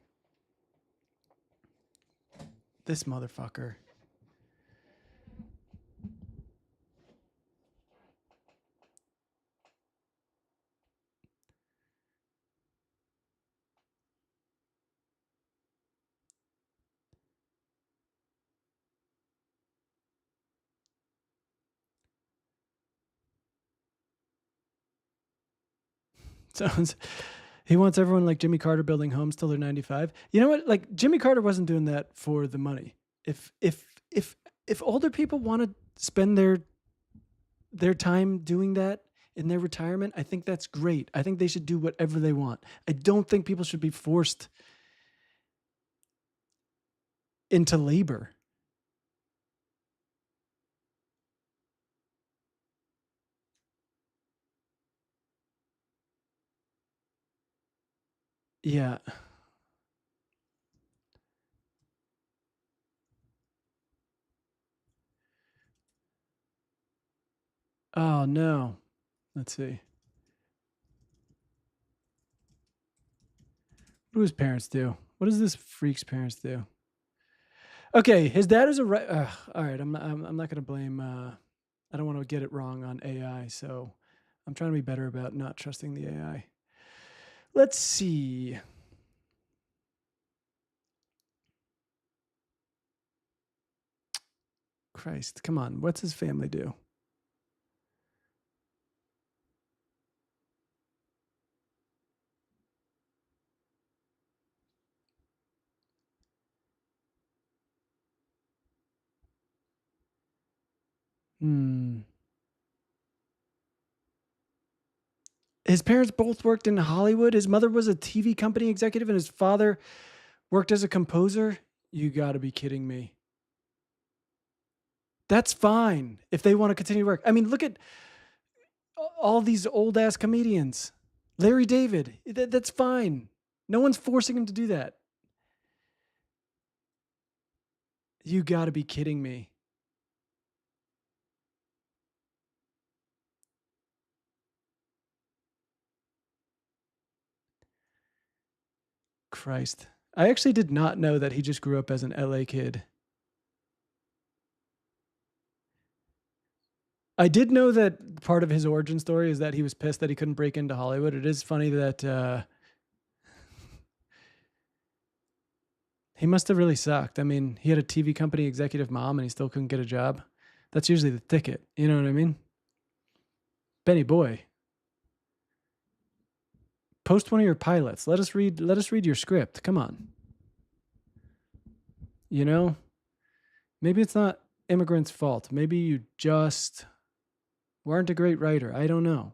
This motherfucker. Sounds. He wants everyone like Jimmy Carter building homes till they're 95. You know what? Like, Jimmy Carter wasn't doing that for the money. If older people want to spend their time doing that in their retirement, I think that's great. I think they should do whatever they want. I don't think people should be forced into labor. Yeah. Oh no. Let's see. What do his parents do? What does this freak's parents do? Okay, his dad is a right. All right, I'm not gonna blame. I don't want to get it wrong on AI, so I'm trying to be better about not trusting the AI. Let's see. Christ, come on. What's his family do? His parents both worked in Hollywood. His mother was a TV company executive and his father worked as a composer. You got to be kidding me. That's fine if they want to continue to work. I mean, look at all these old ass comedians. Larry David, that's fine. No one's forcing him to do that. You got to be kidding me. Christ. I actually did not know that he just grew up as an LA kid. I did know that part of his origin story is that he was pissed that he couldn't break into Hollywood. It is funny that he must have really sucked. I mean, he had a TV company executive mom and he still couldn't get a job. That's usually the ticket. You know what I mean? Benny boy. Post one of your pilots. Let us read your script. Come on. You know? Maybe it's not immigrants' fault. Maybe you just weren't a great writer. I don't know.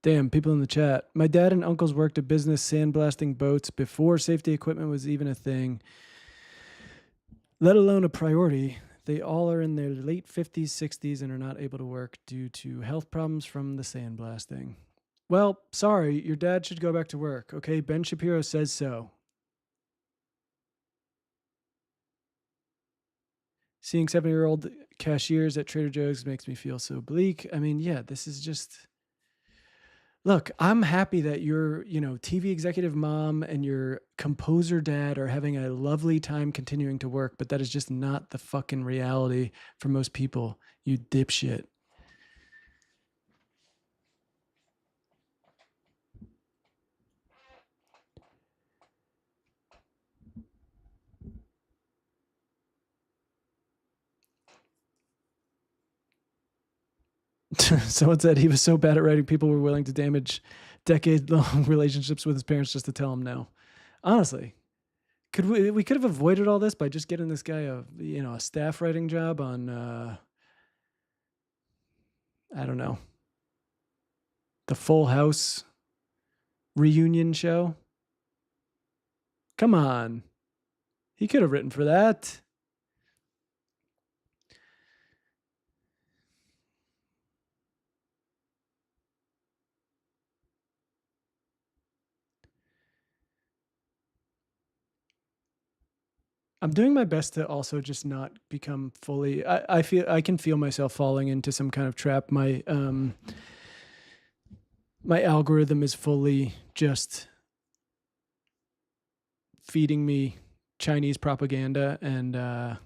Damn, people in the chat. My dad and uncles worked a business sandblasting boats before safety equipment was even a thing, let alone a priority. They all are in their late 50s, 60s, and are not able to work due to health problems from the sandblasting. Well, sorry, your dad should go back to work, okay? Ben Shapiro says so. Seeing 70-year-old cashiers at Trader Joe's makes me feel so bleak. I mean, yeah, this is just... Look, I'm happy that your, TV executive mom and your composer dad are having a lovely time continuing to work, but that is just not the fucking reality for most people, you dipshit. Someone said he was so bad at writing, people were willing to damage decade-long relationships with his parents just to tell him no. Honestly, we could have avoided all this by just getting this guy a staff writing job on I don't know, the Full House reunion show. Come on, he could have written for that. I'm doing my best to also just not become fully. I can feel myself falling into some kind of trap. My algorithm is fully just feeding me Chinese propaganda, and I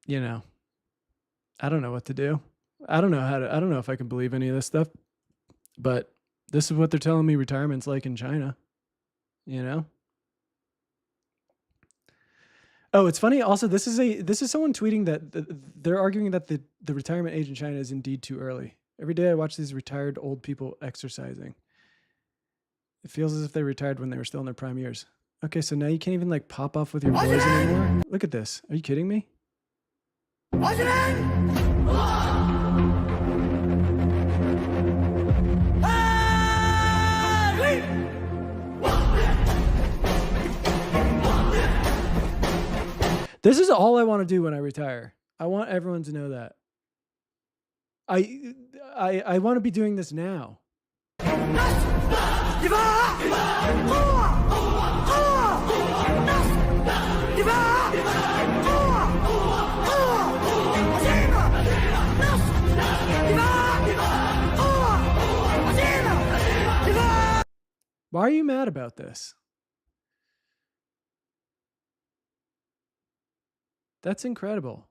don't know what to do. I don't know if I can believe any of this stuff, but this is what they're telling me retirement's like in China. Oh, it's funny. Also, this is someone tweeting that they're arguing that the retirement age in China is indeed too early. Every day I watch these retired old people exercising. It feels as if they retired when they were still in their prime years. Okay, so now you can't even pop off with your boys anymore? Look at this. Are you kidding me? This is all I want to do when I retire. I want everyone to know that. I want to be doing this now. Why are you mad about this? That's incredible.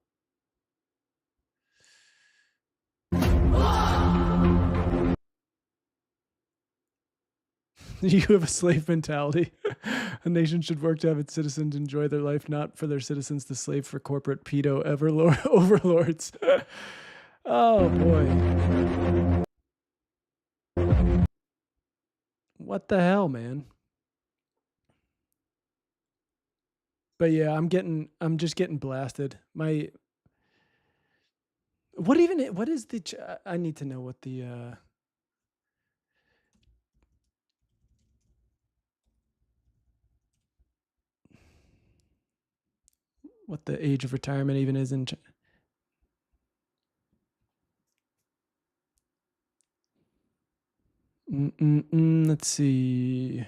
You have a slave mentality. A nation should work to have its citizens enjoy their life, not for their citizens to slave for corporate pedo overlords. Oh, boy. What the hell, man? But yeah, I'm just getting blasted. What is I need to know what the what the age of retirement even is in let's see.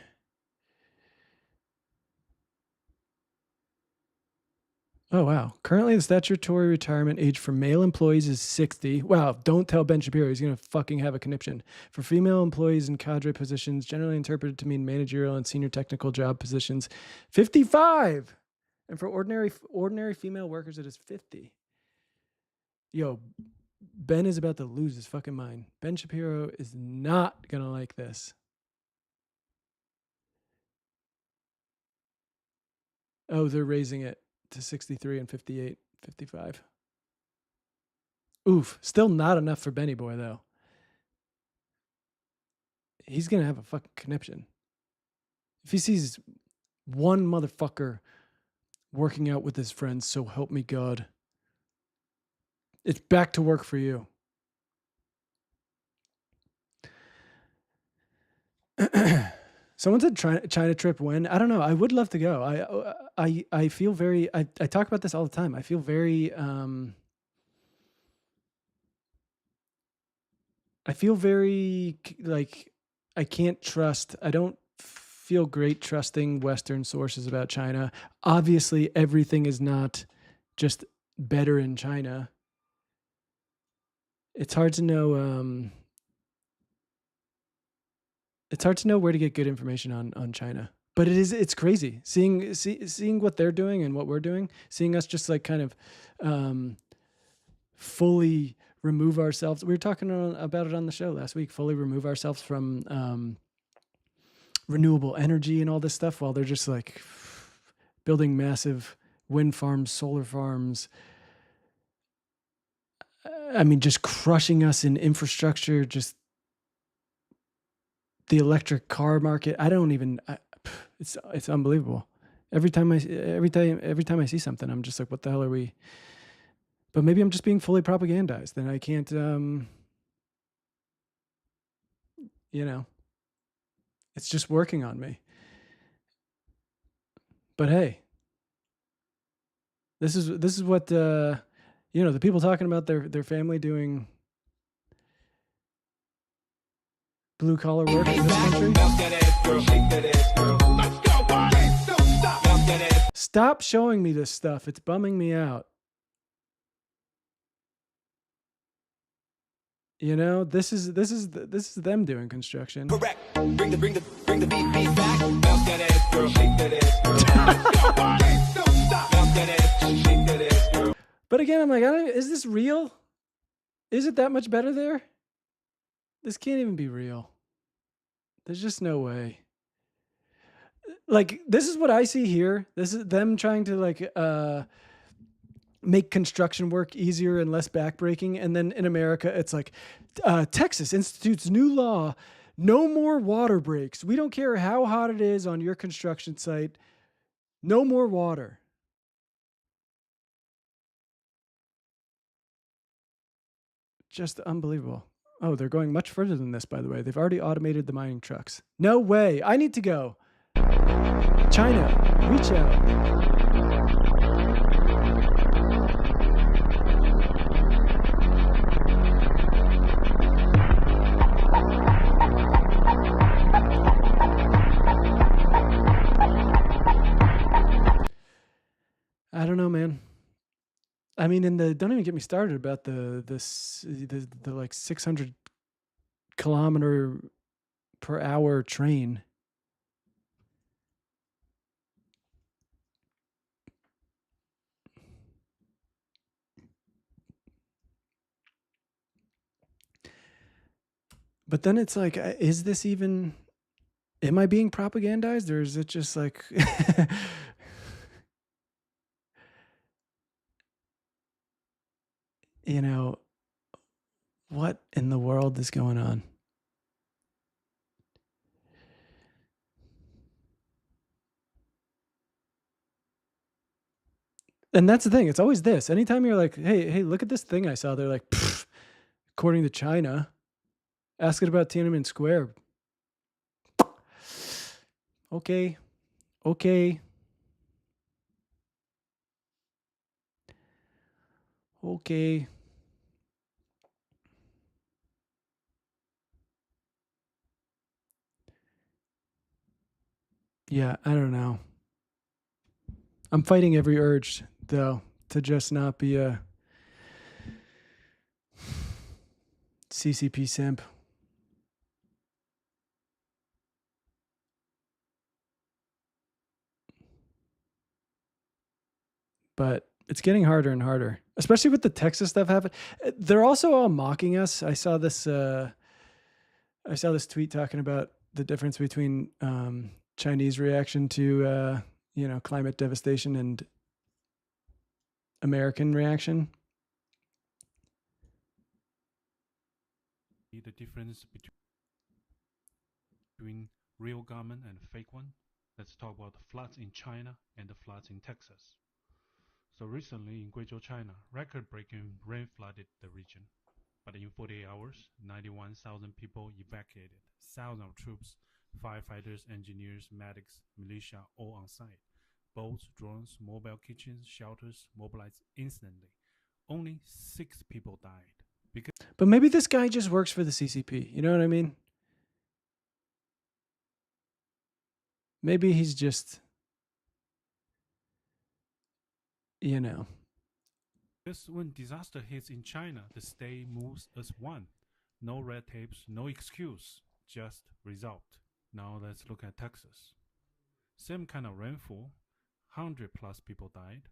Oh, wow. Currently, the statutory retirement age for male employees is 60. Wow, don't tell Ben Shapiro. He's going to fucking have a conniption. For female employees in cadre positions, generally interpreted to mean managerial and senior technical job positions, 55. And for ordinary female workers, it is 50. Yo, Ben is about to lose his fucking mind. Ben Shapiro is not going to like this. Oh, they're raising it to 63 and 58, 55. Oof, still not enough for Benny Boy, though. He's going to have a fucking conniption. If he sees one motherfucker working out with his friends, so help me God, it's back to work for you. Someone said China trip when? I don't know. I would love to go. I feel very. I talk about this all the time. I feel very. I feel very like I can't trust. I don't feel great trusting Western sources about China. Obviously, everything is not just better in China. It's hard to know. It's hard to know where to get good information on China. But it's crazy seeing what they're doing and what we're doing, seeing us just like kind of fully remove ourselves. We were talking about it on the show last week, fully remove ourselves from renewable energy and all this stuff while they're just like building massive wind farms, solar farms. I mean, just crushing us in infrastructure, just the electric car market. It's unbelievable. Every time I see something, I'm just like, what the hell are we? But maybe I'm just being fully propagandized, and I can't, it's just working on me. But hey, this is what the people talking about their family doing blue collar work in this country. Stop showing me this stuff. It's bumming me out. This is them doing construction. Correct. Bring the beat back. Bounce that ass, girl. Shake that ass, girl. Don't stop. Bounce that ass, shake that ass, girl. But again, I'm like, is this real? Is it that much better there? This can't even be real. There's just no way. Like, this is what I see here. This is them trying to like make construction work easier and less backbreaking. And then in America, it's like Texas institutes new law. No more water breaks. We don't care how hot it is on your construction site. No more water. Just unbelievable. Oh, they're going much further than this, by the way. They've already automated the mining trucks. No way. I need to go. China, reach out. I don't know, man. I mean, don't even get me started about the like 600 kilometer per hour train. But then it's like, is this even? Am I being propagandized, or is it just like? What in the world is going on? And that's the thing. It's always this. Anytime you're like, hey, look at this thing I saw. They're like, according to China, ask it about Tiananmen Square. Okay. Okay. Yeah, I don't know. I'm fighting every urge, though, to just not be a CCP simp. But it's getting harder and harder, especially with the Texas stuff happening. They're also all mocking us. I saw this tweet talking about the difference between Chinese reaction to climate devastation and American reaction. The difference between real government and fake one. Let's talk about the floods in China and the floods in Texas. So recently in Guizhou, China, record-breaking rain flooded the region. But in 48 hours, 91,000 people evacuated. Thousands of troops Firefighters, engineers, medics, militia, all on site. Boats, drones, mobile kitchens, shelters mobilized instantly. Only 6 people died. But maybe this guy just works for the CCP. You know what I mean? Maybe he's just, you know. Because when disaster hits in China, the state moves as one. No red tapes, no excuse, just result. Now let's look at Texas. Same kind of rainfall, 100 plus people died.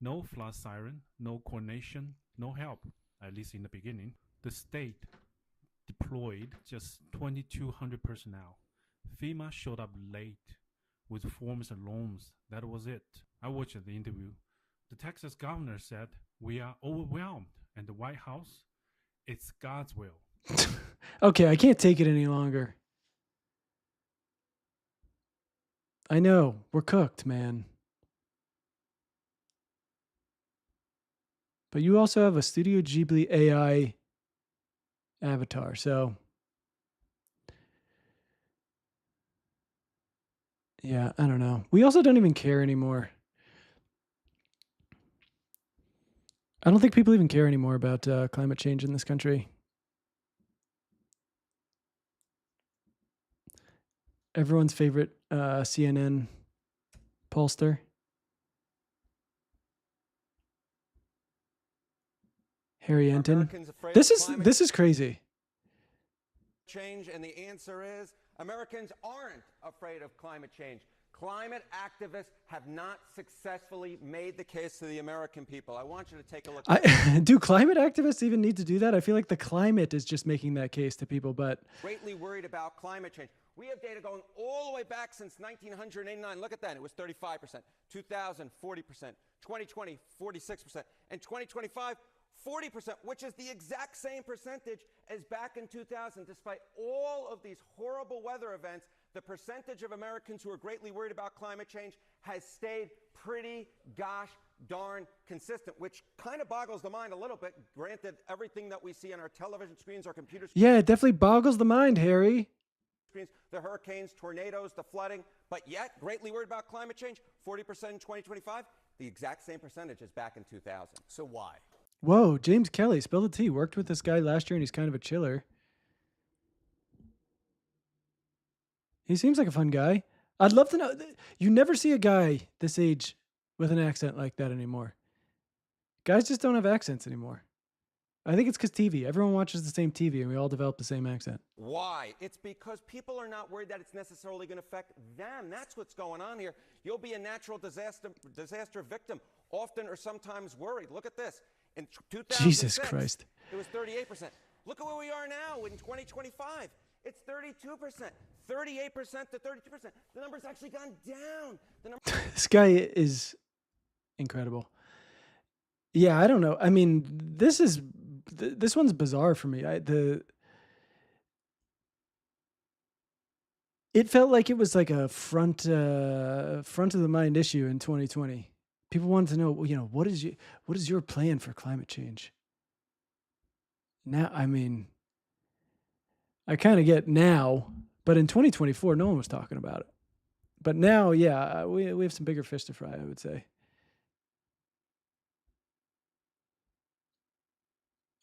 No flood siren, no coordination, no help, at least in the beginning. The state deployed just 2,200 personnel. FEMA showed up late with forms and loans. That was it. I watched the interview. The Texas governor said, "We are overwhelmed." And the White House, "It's God's will." Okay, I can't take it any longer. I know. We're cooked, man. But you also have a Studio Ghibli AI avatar, so yeah, I don't know. We also don't even care anymore. I don't think people even care anymore about climate change in this country. Everyone's favorite CNN pollster. Harry Enton. This is crazy. Change, and the answer is Americans aren't afraid of climate change. Climate activists have not successfully made the case to the American people. I want you to take a look. Do climate activists even need to do that? I feel like the climate is just making that case to people, but Greatly worried about climate change. We have data going all the way back since 1989. Look at that. It was 35%, 2000, 40%, 2020, 46%, and 2025, 40%, which is the exact same percentage as back in 2000. Despite all of these horrible weather events, the percentage of Americans who are greatly worried about climate change has stayed pretty gosh darn consistent, which kind of boggles the mind a little bit. Granted, everything that we see on our television screens, our computer screens, yeah, it definitely boggles the mind, Harry. the hurricanes, tornadoes, the flooding, but yet greatly worried about climate change, 40% in 2025, the exact same percentage as back in 2000. So why? Whoa, James Kelly, spill the tea. Worked with this guy last year and he's kind of a chiller. He seems like a fun guy. I'd love to know. You never see a guy this age with an accent like that anymore. Guys just don't have accents anymore. I think it's because TV. Everyone watches the same TV and we all develop the same accent. Why? It's because people are not worried that it's necessarily going to affect them. That's what's going on here. You'll be a natural disaster victim, often or sometimes worried. Look at this. In 2006, Jesus Christ. It was 38%. Look at where we are now in 2025. It's 32%, 38% to 32%. The number's actually gone down. This guy is incredible. Yeah, I don't know. I mean, this one's bizarre for me. It felt like it was like a front of the mind issue in 2020. People wanted to know, what is your plan for climate change? Now, I mean, I kind of get now, but in 2024, no one was talking about it. But now, yeah, we have some bigger fish to fry, I would say.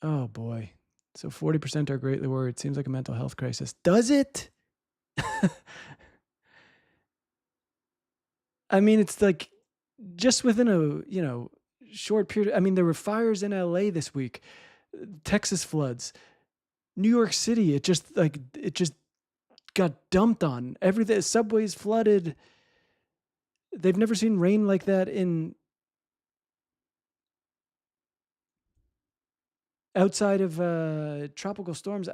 Oh boy. So 40% are greatly worried. Seems like a mental health crisis. Does it? I mean, it's like just within a, short period. I mean, there were fires in LA this week, Texas floods, New York City. It just got dumped on. Everything, subways flooded. They've never seen rain like that outside of tropical storms.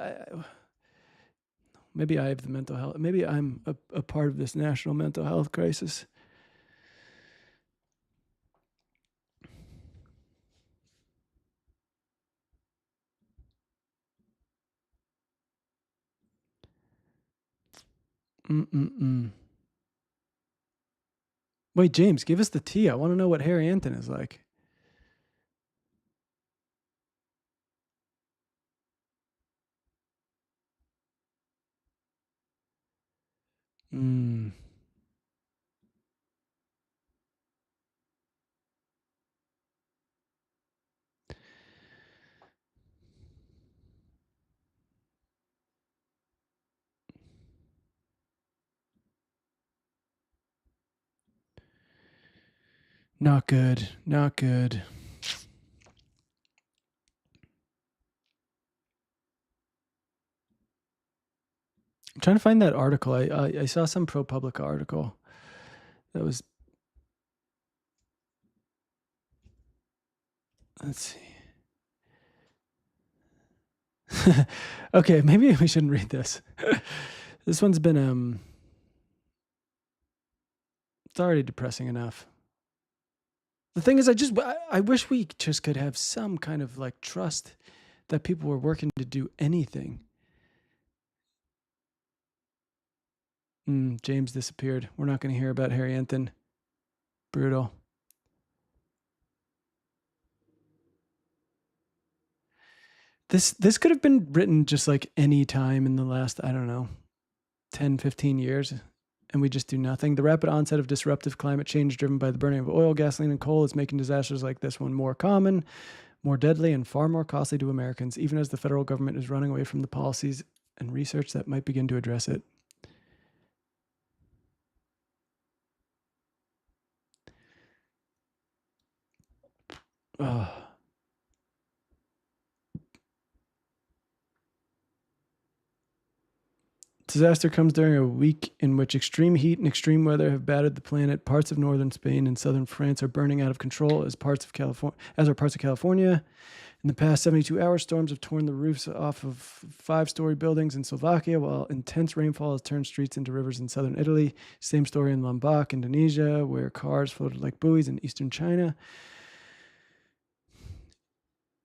Maybe I have the mental health. Maybe I'm a part of this national mental health crisis. Wait, James, give us the tea. I want to know what Harry Anton is like. Mm. Not good. Not good. I'm trying to find that article. I saw some ProPublica article that was. Let's see. Okay, maybe we shouldn't read this. This one's been it's already depressing enough. The thing is, I wish we just could have some kind of like trust that people were working to do anything. James disappeared. We're not going to hear about Harry Anthony. Brutal. This could have been written just like any time in the last, I don't know, 10, 15 years, and we just do nothing. The rapid onset of disruptive climate change driven by the burning of oil, gasoline, and coal is making disasters like this one more common, more deadly, and far more costly to Americans, even as the federal government is running away from the policies and research that might begin to address it. Oh. Disaster comes during a week in which extreme heat and extreme weather have battered the planet. Parts of northern Spain and southern France are burning out of control as are parts of California. In the past 72 hours, storms have torn the roofs off of 5-story buildings in Slovakia, while intense rainfall has turned streets into rivers in southern Italy. Same story in Lombok, Indonesia, where cars floated like buoys in eastern China.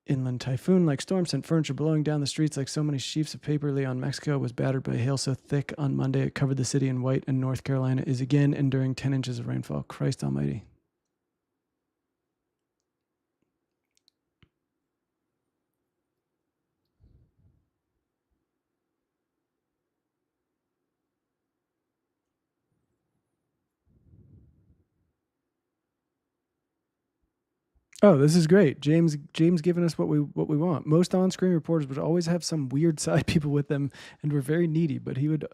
Inland typhoon-like storm sent furniture blowing down the streets like so many sheets of paper. Leon, Mexico was battered by hail so thick on Monday it covered the city in white, and North Carolina is again enduring 10 inches of rainfall. Christ almighty. Oh, this is great. James giving us what we want. Most on-screen reporters would always have some weird side people with them and were very needy, but he would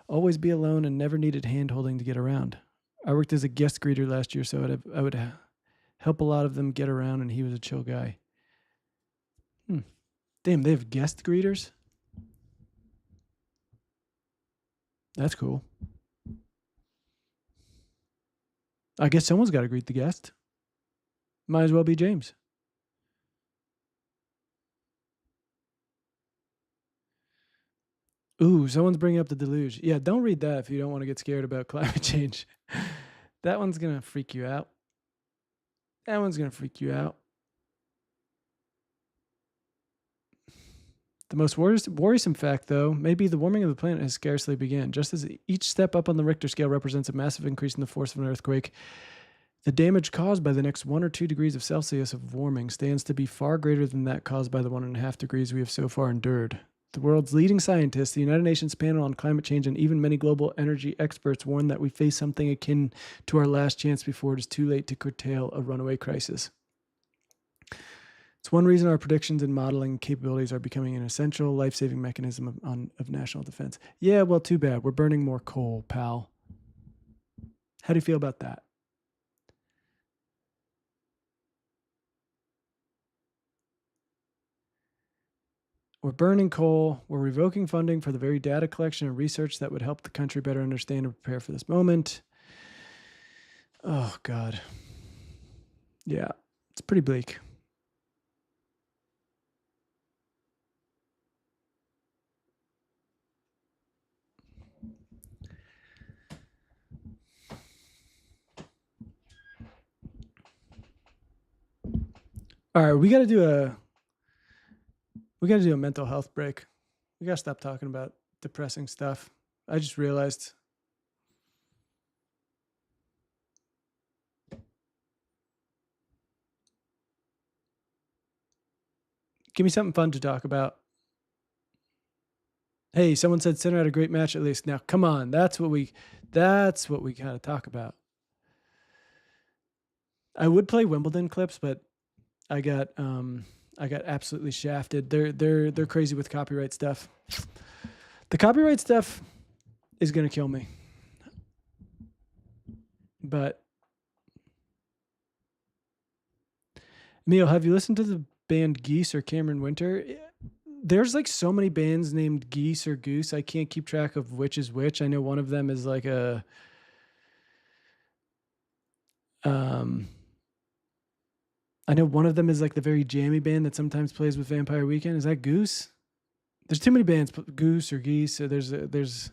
always be alone and never needed hand-holding to get around. I worked as a guest greeter last year, so I would help a lot of them get around, and he was a chill guy. Damn, they have guest greeters? That's cool. I guess someone's got to greet the guest. Might as well be James. Ooh, someone's bringing up the deluge. Yeah, don't read that if you don't want to get scared about climate change. That one's going to freak you out. That one's going to freak you out. The most worrisome fact, though, may be the warming of the planet has scarcely begun. Just as each step up on the Richter scale represents a massive increase in the force of an earthquake, the damage caused by the next 1 or 2 degrees of Celsius of warming stands to be far greater than that caused by the 1.5 degrees we have so far endured. The world's leading scientists, the United Nations panel on climate change, and even many global energy experts warn that we face something akin to our last chance before it is too late to curtail a runaway crisis. It's one reason our predictions and modeling capabilities are becoming an essential life-saving mechanism of national defense. Yeah, well, too bad. We're burning more coal, pal. How do you feel about that? We're burning coal. We're revoking funding for the very data collection and research that would help the country better understand and prepare for this moment. Oh, God. Yeah, it's pretty bleak. All right, we got to do a mental health break. We got to stop talking about depressing stuff. I just realized. Give me something fun to talk about. Hey, someone said Sinner had a great match at least. Now, come on, that's what we gotta talk about. I would play Wimbledon clips, but I got absolutely shafted. They're crazy with copyright stuff. The copyright stuff is gonna kill me. But Emil, have you listened to the band Geese or Cameron Winter? There's like so many bands named Geese or Goose. I can't keep track of which is which. I know one of them is like a I know one of them is like the very jammy band that sometimes plays with Vampire Weekend. Is that Goose? There's too many bands, Goose or Geese. So there's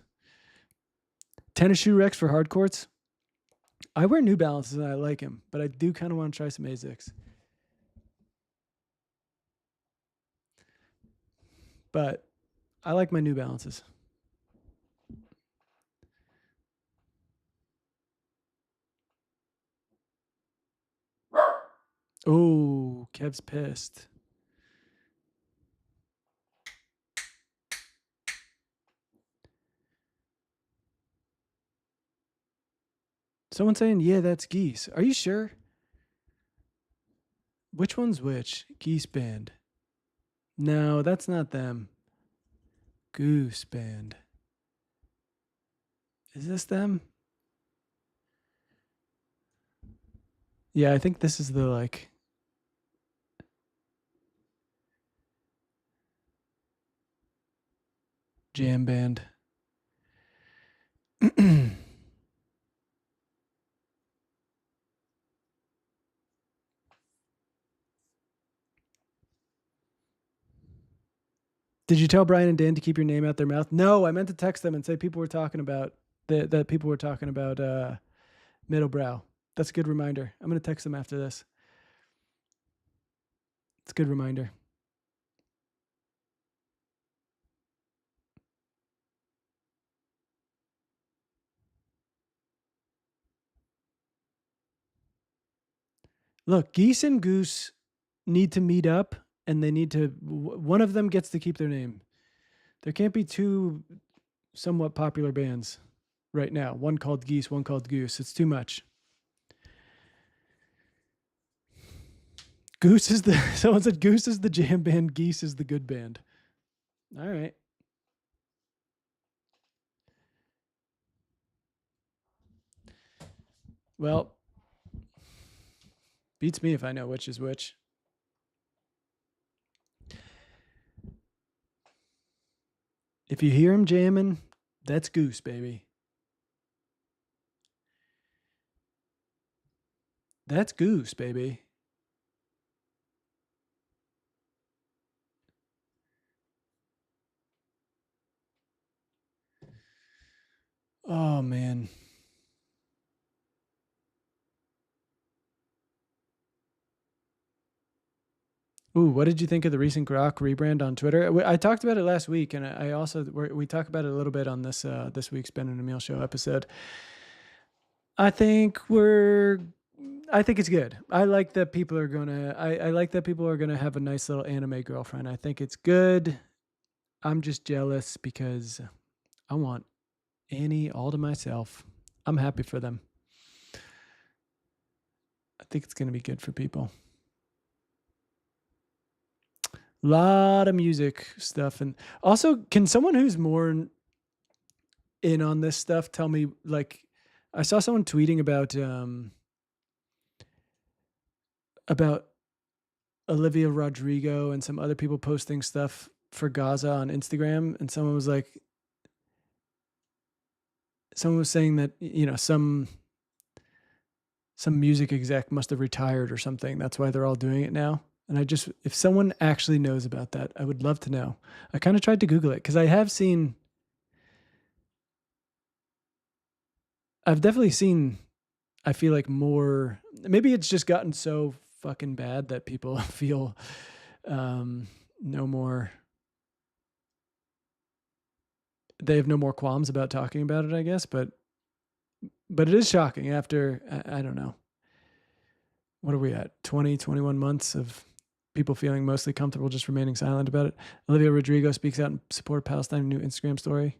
tennis shoe Rex for hard courts. I wear New Balances and I like them, but I do kind of want to try some ASICs. But I like my New Balances. Oh, Kev's pissed. Someone saying, yeah, that's Geese. Are you sure? Which one's which? Geese Band. No, that's not them. Goose Band. Is this them? Yeah, I think this is the like... jam band. Did you tell Brian and Dan to keep your name out their mouth? No, I meant to text them and say people were talking about that people were talking about Middlebrow. That's a good reminder. I'm going to text them after this. It's a good reminder. Look, Geese and Goose need to meet up, and they need to... one of them gets to keep their name. There can't be two somewhat popular bands right now. One called Geese, one called Goose. It's too much. Goose is the... someone said Goose is the jam band, Geese is the good band. All right. Well, beats me if I know which is which. If you hear him jamming, that's Goose, baby. That's Goose, baby. Oh, man. Ooh, what did you think of the recent Grok rebrand on Twitter? I talked about it last week, and I also we talked about it a little bit on this this week's Ben and Emil Show episode. I think it's good. I like that people are gonna. I like that people are gonna have a nice little anime girlfriend. I think it's good. I'm just jealous because I want Annie all to myself. I'm happy for them. I think it's gonna be good for people. Lot of music stuff. And also, can someone who's more in on this stuff tell me, like, I saw someone tweeting about Olivia Rodrigo and some other people posting stuff for Gaza on Instagram, and someone was saying that, you know, some music exec must have retired or something. That's why they're all doing it now. And if someone actually knows about that, I would love to know. I kind of tried to Google it because I've definitely seen, I feel like more, maybe it's just gotten so fucking bad that people feel no more, they have no more qualms about talking about it, I guess. But it is shocking after, I don't know. What are we at? 20, 21 months of people feeling mostly comfortable just remaining silent about it. Olivia Rodrigo speaks out in support of Palestine, new Instagram story.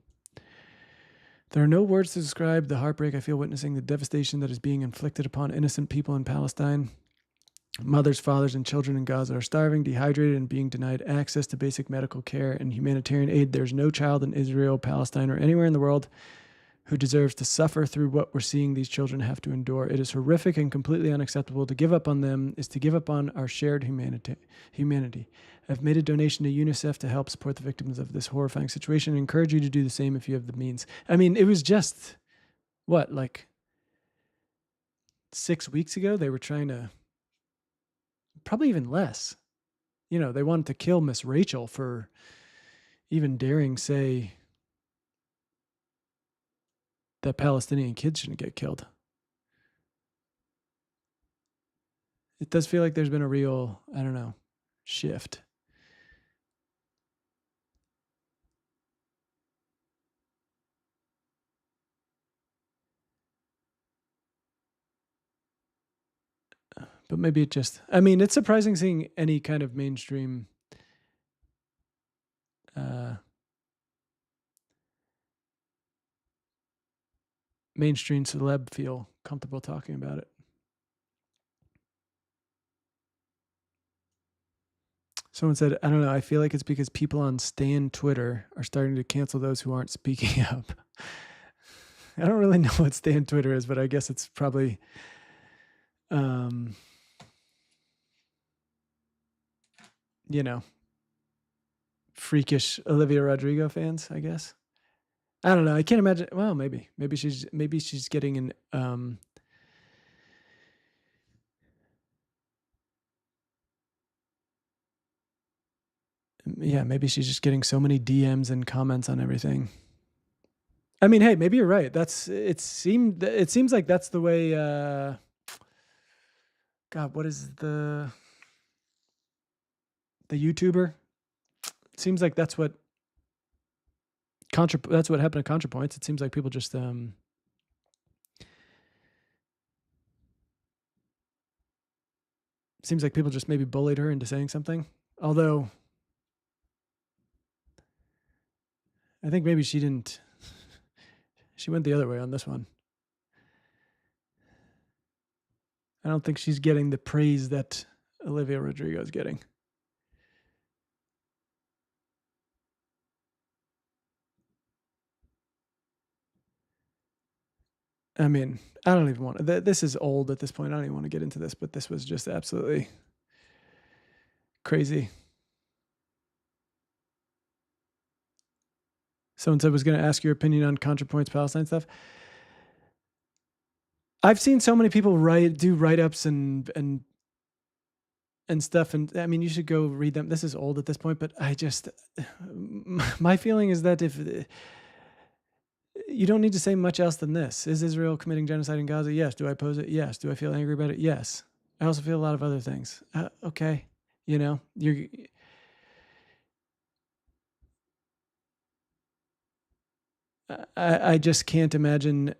There are no words to describe the heartbreak I feel witnessing the devastation that is being inflicted upon innocent people in Palestine. Mothers, fathers, and children in Gaza are starving, dehydrated, and being denied access to basic medical care and humanitarian aid. There's no child in Israel, Palestine, or anywhere in the world who deserves to suffer through what we're seeing these children have to endure. It is horrific and completely unacceptable. To give up on them is to give up on our shared humanity. I've made a donation to UNICEF to help support the victims of this horrifying situation and encourage you to do the same if you have the means. I mean, it was just, what, like 6 weeks ago, they were trying to, probably even less. You know, they wanted to kill Miss Rachel for even daring say that Palestinian kids shouldn't get killed. It does feel like there's been a real, I don't know, shift. But maybe it just, I mean, it's surprising seeing any kind of mainstream mainstream celeb feel comfortable talking about it. Someone said, I don't know, I feel like it's because people on Stan Twitter are starting to cancel those who aren't speaking up. I don't really know what Stan Twitter is, but I guess it's probably you know, freakish Olivia Rodrigo fans, I guess. I don't know. I can't imagine. Well, maybe she's getting an yeah, maybe she's just getting so many DMs and comments on everything. I mean, hey, maybe you're right. It seems like that's the way God, what is the YouTuber? It seems like that's what happened to ContraPoints. It seems like people just maybe bullied her into saying something. Although I think maybe she didn't. She went the other way on this one. I don't think she's getting the praise that Olivia Rodrigo is getting. I mean, I don't even want to. This is old at this point. I don't even want to get into this, but this was just absolutely crazy. Someone said was going to ask your opinion on ContraPoints Palestine stuff. I've seen so many people do write-ups and stuff, and I mean, you should go read them. This is old at this point, but my feeling is that if you don't need to say much else than this. Is Israel committing genocide in Gaza? Yes. Do I oppose it? Yes. Do I feel angry about it? Yes. I also feel a lot of other things. Okay. You know, I just can't imagine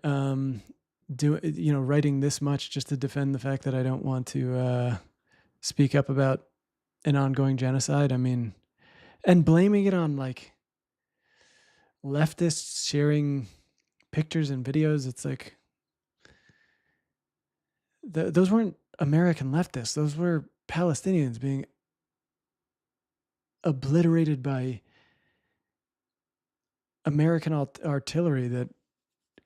writing this much just to defend the fact that I don't want to speak up about an ongoing genocide. I mean, and blaming it on like leftists sharing pictures and videos. It's like those weren't American leftists. Those were Palestinians being obliterated by American artillery that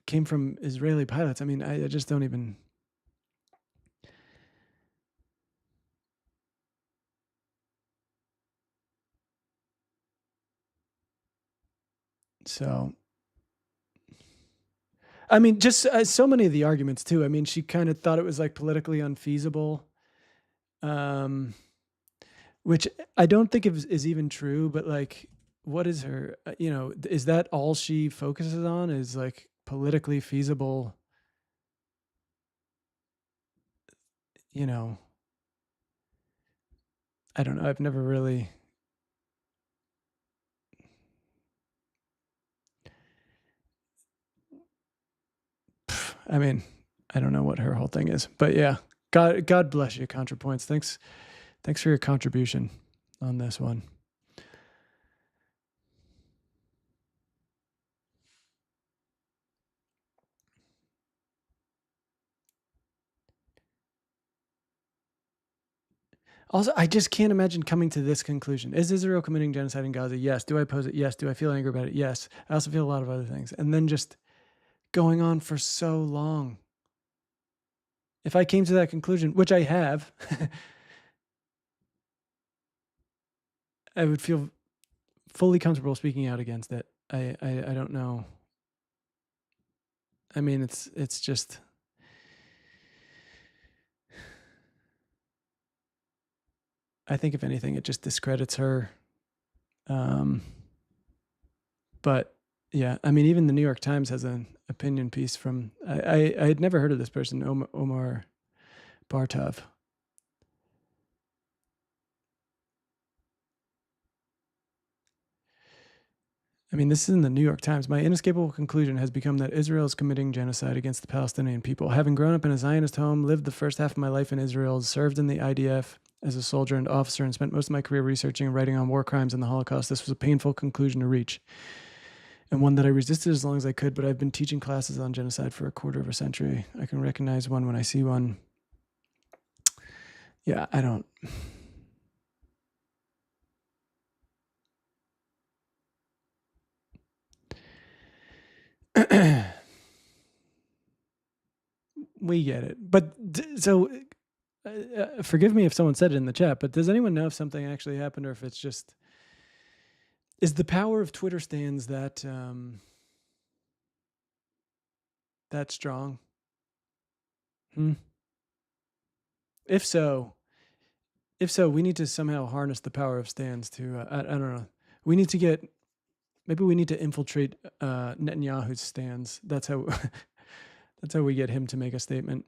came from Israeli pilots. I mean, I just don't even. So, I mean, just so many of the arguments too. I mean, she kind of thought it was like politically unfeasible, which I don't think is even true. But like, what is her? Is that all she focuses on? Is like politically feasible? I don't know. I've never really. I mean, I don't know what her whole thing is, but yeah, God bless you, ContraPoints. Thanks for your contribution on this one. Also, I just can't imagine coming to this conclusion. Is Israel committing genocide in Gaza? Yes. Do I oppose it? Yes. Do I feel angry about it? Yes. I also feel a lot of other things. And then just going on for so long. If I came to that conclusion, which I have, I would feel fully comfortable speaking out against it. I don't know. I mean, it's just... I think if anything, it just discredits her. But yeah, I mean, even the New York Times has an opinion piece from, I had never heard of this person, Omar Bartov. I mean, this is in the New York Times. My inescapable conclusion has become that Israel is committing genocide against the Palestinian people. Having grown up in a Zionist home, lived the first half of my life in Israel, served in the IDF as a soldier and officer, and spent most of my career researching and writing on war crimes and the Holocaust, this was a painful conclusion to reach, and one that I resisted as long as I could, but I've been teaching classes on genocide for a quarter of a century. I can recognize one when I see one. Yeah, I don't... We get it. But so forgive me if someone said it in the chat, but does anyone know if something actually happened or if it's just... Is the power of Twitter stands that that strong? If so, we need to somehow harness the power of stands to, I don't know. We need to get, maybe we need to infiltrate Netanyahu's stands. That's how, that's how we get him to make a statement.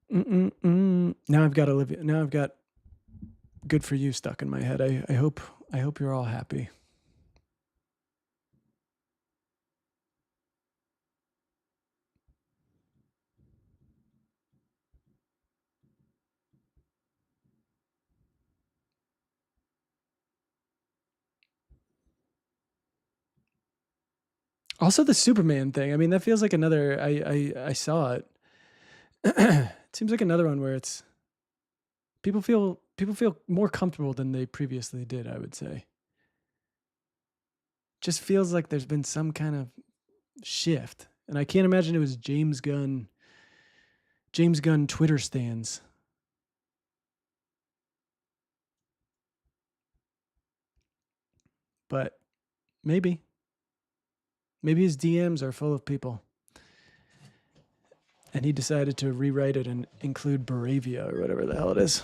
Now I've got Olivia. Now I've got "Good for You" stuck in my head. I hope you're all happy. Also, the Superman thing. I mean, that feels like another. I saw it. It seems like another one where it's people feel more comfortable than they previously did, I would say. Just feels like there's been some kind of shift, and I can't imagine it was James Gunn Twitter stands. But maybe his DMs are full of people. And he decided to rewrite it and include Baravia or whatever the hell it is.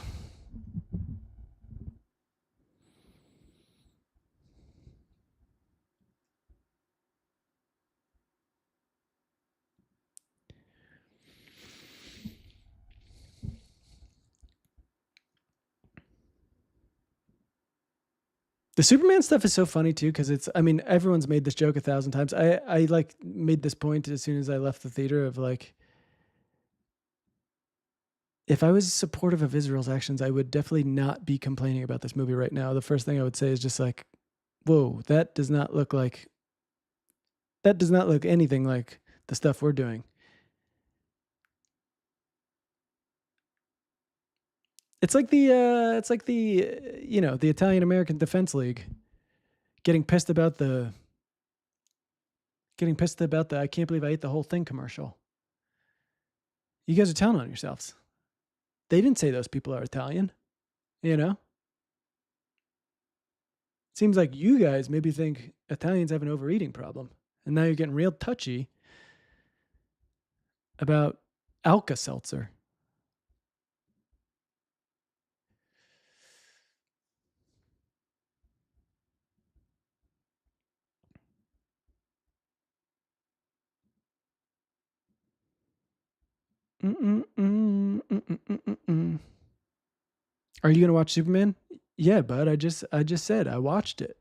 The Superman stuff is so funny too, because it's, I mean, everyone's made this joke 1,000 times. I like made this point as soon as I left the theater of like, if I was supportive of Israel's actions, I would definitely not be complaining about this movie right now. The first thing I would say is just like, whoa, that does not look anything like the stuff we're doing. It's like the the Italian American Defense League getting pissed about the I can't believe I ate the whole thing commercial. You guys are telling on yourselves. They didn't say those people are Italian, you know? Seems like you guys maybe think Italians have an overeating problem, and now you're getting real touchy about Alka-Seltzer. Are you gonna watch Superman? Yeah, bud. I just said I watched it.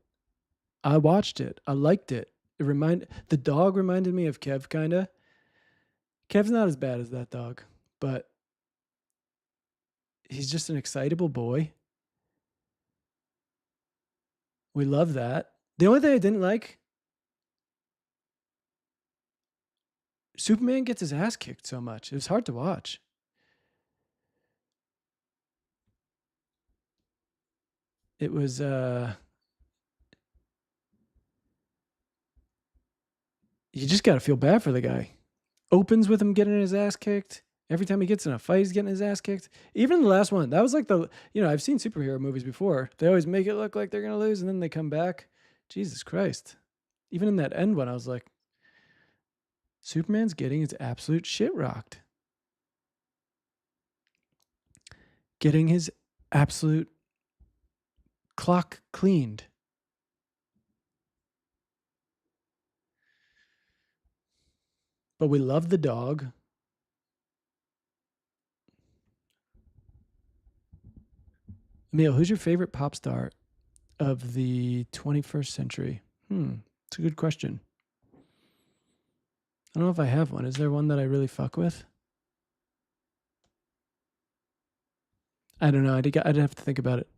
I liked it. The dog reminded me of Kev, kinda. Kev's not as bad as that dog, but he's just an excitable boy. We love that. The only thing I didn't like, Superman gets his ass kicked so much. It was hard to watch. It was you just got to feel bad for the guy. Opens with him getting his ass kicked. Every time he gets in a fight, he's getting his ass kicked. Even the last one, that was like I've seen superhero movies before. They always make it look like they're going to lose and then they come back. Jesus Christ. Even in that end one, I was like, Superman's getting his absolute shit rocked. Getting his absolute clock cleaned. But we love the dog. Emil, who's your favorite pop star of the 21st century? It's a good question. I don't know if I have one. Is there one that I really fuck with? I don't know. I'd have to think about it.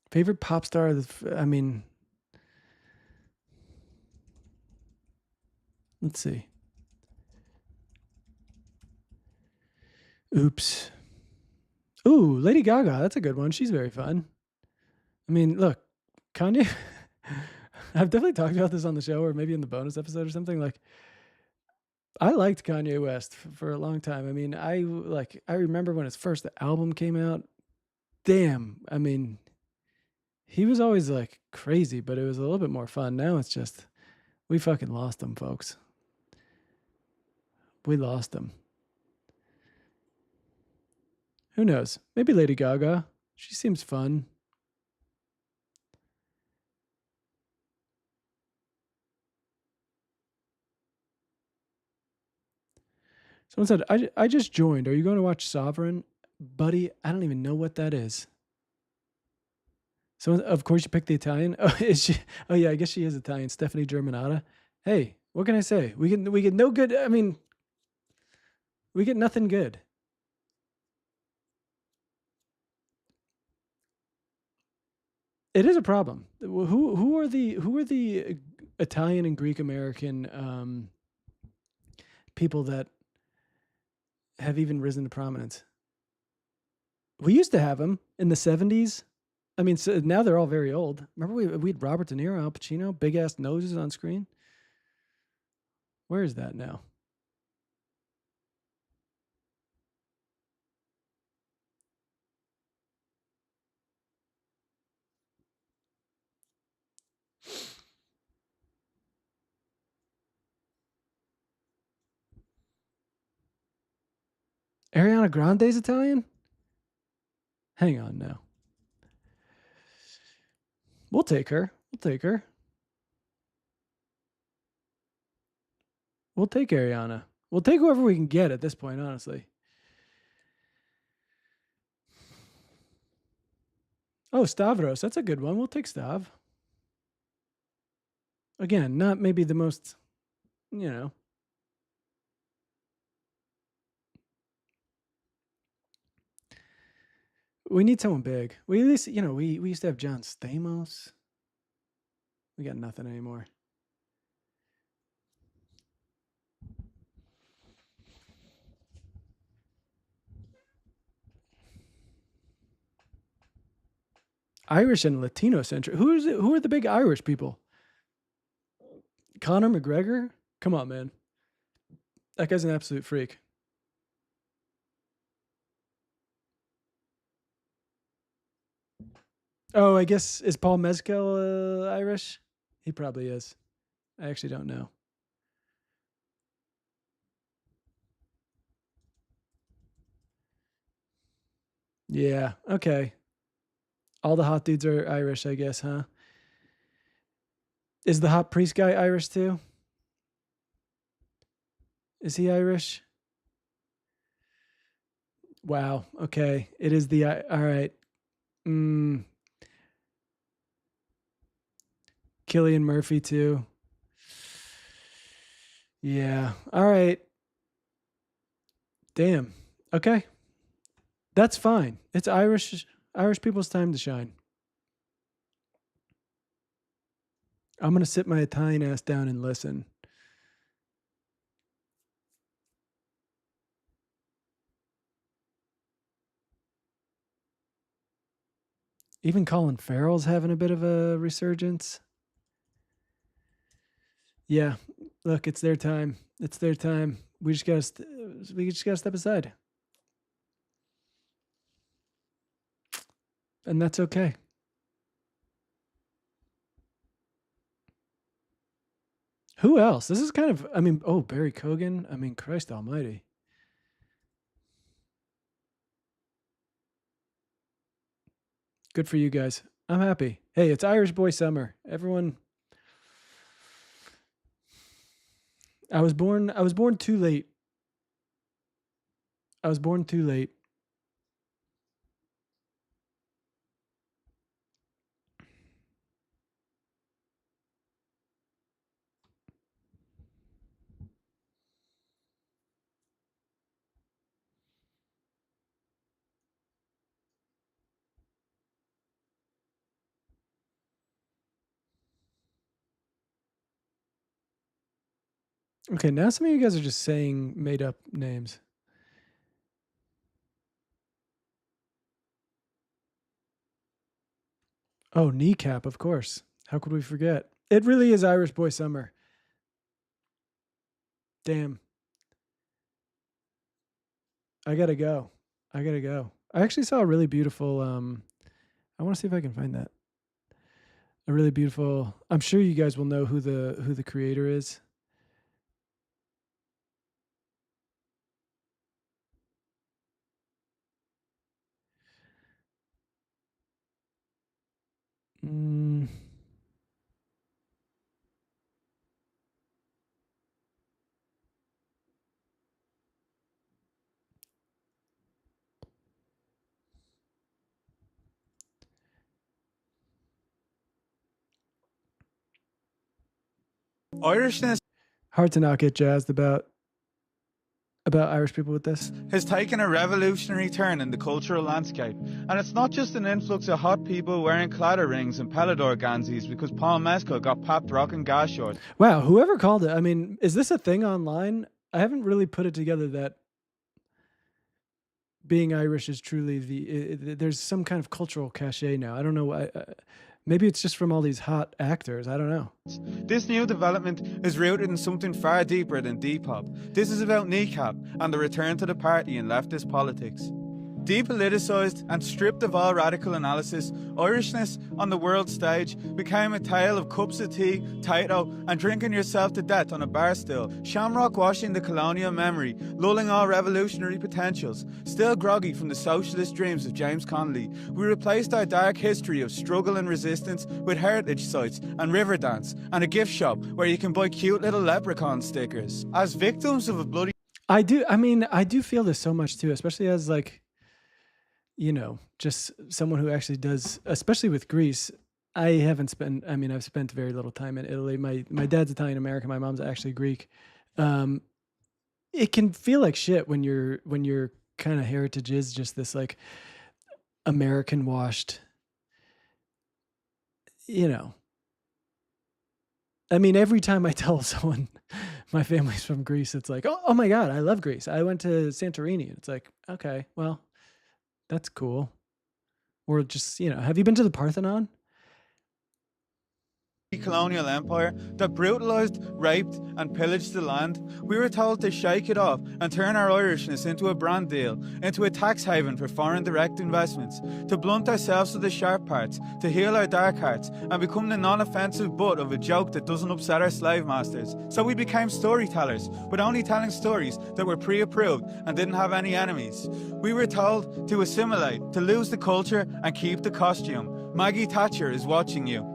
Favorite pop star? Let's see. Oops. Ooh, Lady Gaga. That's a good one. She's very fun. I mean, look, Kanye. I've definitely talked about this on the show or maybe in the bonus episode or something. Like, I liked Kanye West for a long time. I mean, I remember when his first album came out. Damn. I mean, he was always like crazy, but it was a little bit more fun. Now it's just, we fucking lost him, folks. We lost him. Who knows? Maybe Lady Gaga. She seems fun. Someone said, I just joined. Are you going to watch Sovereign? Buddy, I don't even know what that is. So, of course, you picked the Italian. Oh, is she? Oh, yeah, I guess she is Italian. Stephanie Germanata. Hey, what can I say? We get no good. I mean, we get nothing good. It is a problem. Who are the Italian and Greek American people that have even risen to prominence? We used to have them in the 70s. I mean, so now they're all very old. Remember we had Robert De Niro, Al Pacino, big ass noses on screen. Where is that now? Ariana Grande's Italian? Hang on now. We'll take her. We'll take her. We'll take Ariana. We'll take whoever we can get at this point, honestly. Oh, Stavros. That's a good one. We'll take Stav. Again, not maybe the most, you know. We need someone big. We at least, we used to have John Stamos. We got nothing anymore. Irish and Latino centric. Who are the big Irish people? Conor McGregor? Come on, man. That guy's an absolute freak. Oh, I guess, is Paul Mescal Irish? He probably is. I actually don't know. Yeah, okay. All the hot dudes are Irish, I guess, huh? Is the hot priest guy Irish too? Is he Irish? Wow. Okay. It is the all right. Cillian Murphy too. Yeah. All right. Damn. Okay. That's fine. It's Irish people's time to shine. I'm going to sit my Italian ass down and listen. Even Colin Farrell's having a bit of a resurgence. Yeah. Look, it's their time. It's their time. We just got to step aside. And that's okay. Who else? This is kind of, I mean, oh, Barry Cogan. I mean, Christ almighty. Good for you guys. I'm happy. Hey, it's Irish Boy Summer. Everyone. I was born too late. I was born too late. Okay, now some of you guys are just saying made up names. Oh, Kneecap, of course. How could we forget? It really is Irish Boy Summer. Damn. I gotta go. I actually saw a really beautiful, I want to see if I can find that. A really beautiful, I'm sure you guys will know who the creator is. Irishness Hard to not get jazzed about Irish people with this. has taken a revolutionary turn in the cultural landscape, and it's not just an influx of hot people wearing clatter rings and Pelador ganzis because Paul Mescal got popped rocking gas shorts. Wow, whoever called it. I mean, is this a thing online? I haven't really put it together that being Irish is truly there's some kind of cultural cachet now. I don't know. Maybe it's just from all these hot actors. I don't know. This new development is rooted in something far deeper than Depop. This is about Kneecap and the return to the party in leftist politics. Depoliticised and stripped of all radical analysis, Irishness on the world stage became a tale of cups of tea, tato, and drinking yourself to death on a bar stool, shamrock washing the colonial memory, lulling all revolutionary potentials. Still groggy from the socialist dreams of James Connolly, we replaced our dark history of struggle and resistance with heritage sites and river dance and a gift shop where you can buy cute little leprechaun stickers. As victims of a bloody... I do feel this so much too, especially as like, you know, just someone who actually does, especially with Greece. I've spent very little time in Italy. My dad's Italian American. My mom's actually Greek. It can feel like shit when your kind of heritage is just this like American washed, you know. I mean, every time I tell someone my family's from Greece, it's like, oh my God, I love Greece. I went to Santorini. It's like, okay, well, that's cool. Or just, you know, have you been to the Parthenon? colonial empire that brutalized, raped and pillaged the land, we were told to shake it off and turn our Irishness into a brand deal, into a tax haven for foreign direct investments, to blunt ourselves to the sharp parts, to heal our dark hearts and become the non-offensive butt of a joke that doesn't upset our slave masters. So we became storytellers, but only telling stories that were pre-approved and didn't have any enemies. We were told to assimilate, to lose the culture and keep the costume. Maggie Thatcher is watching you.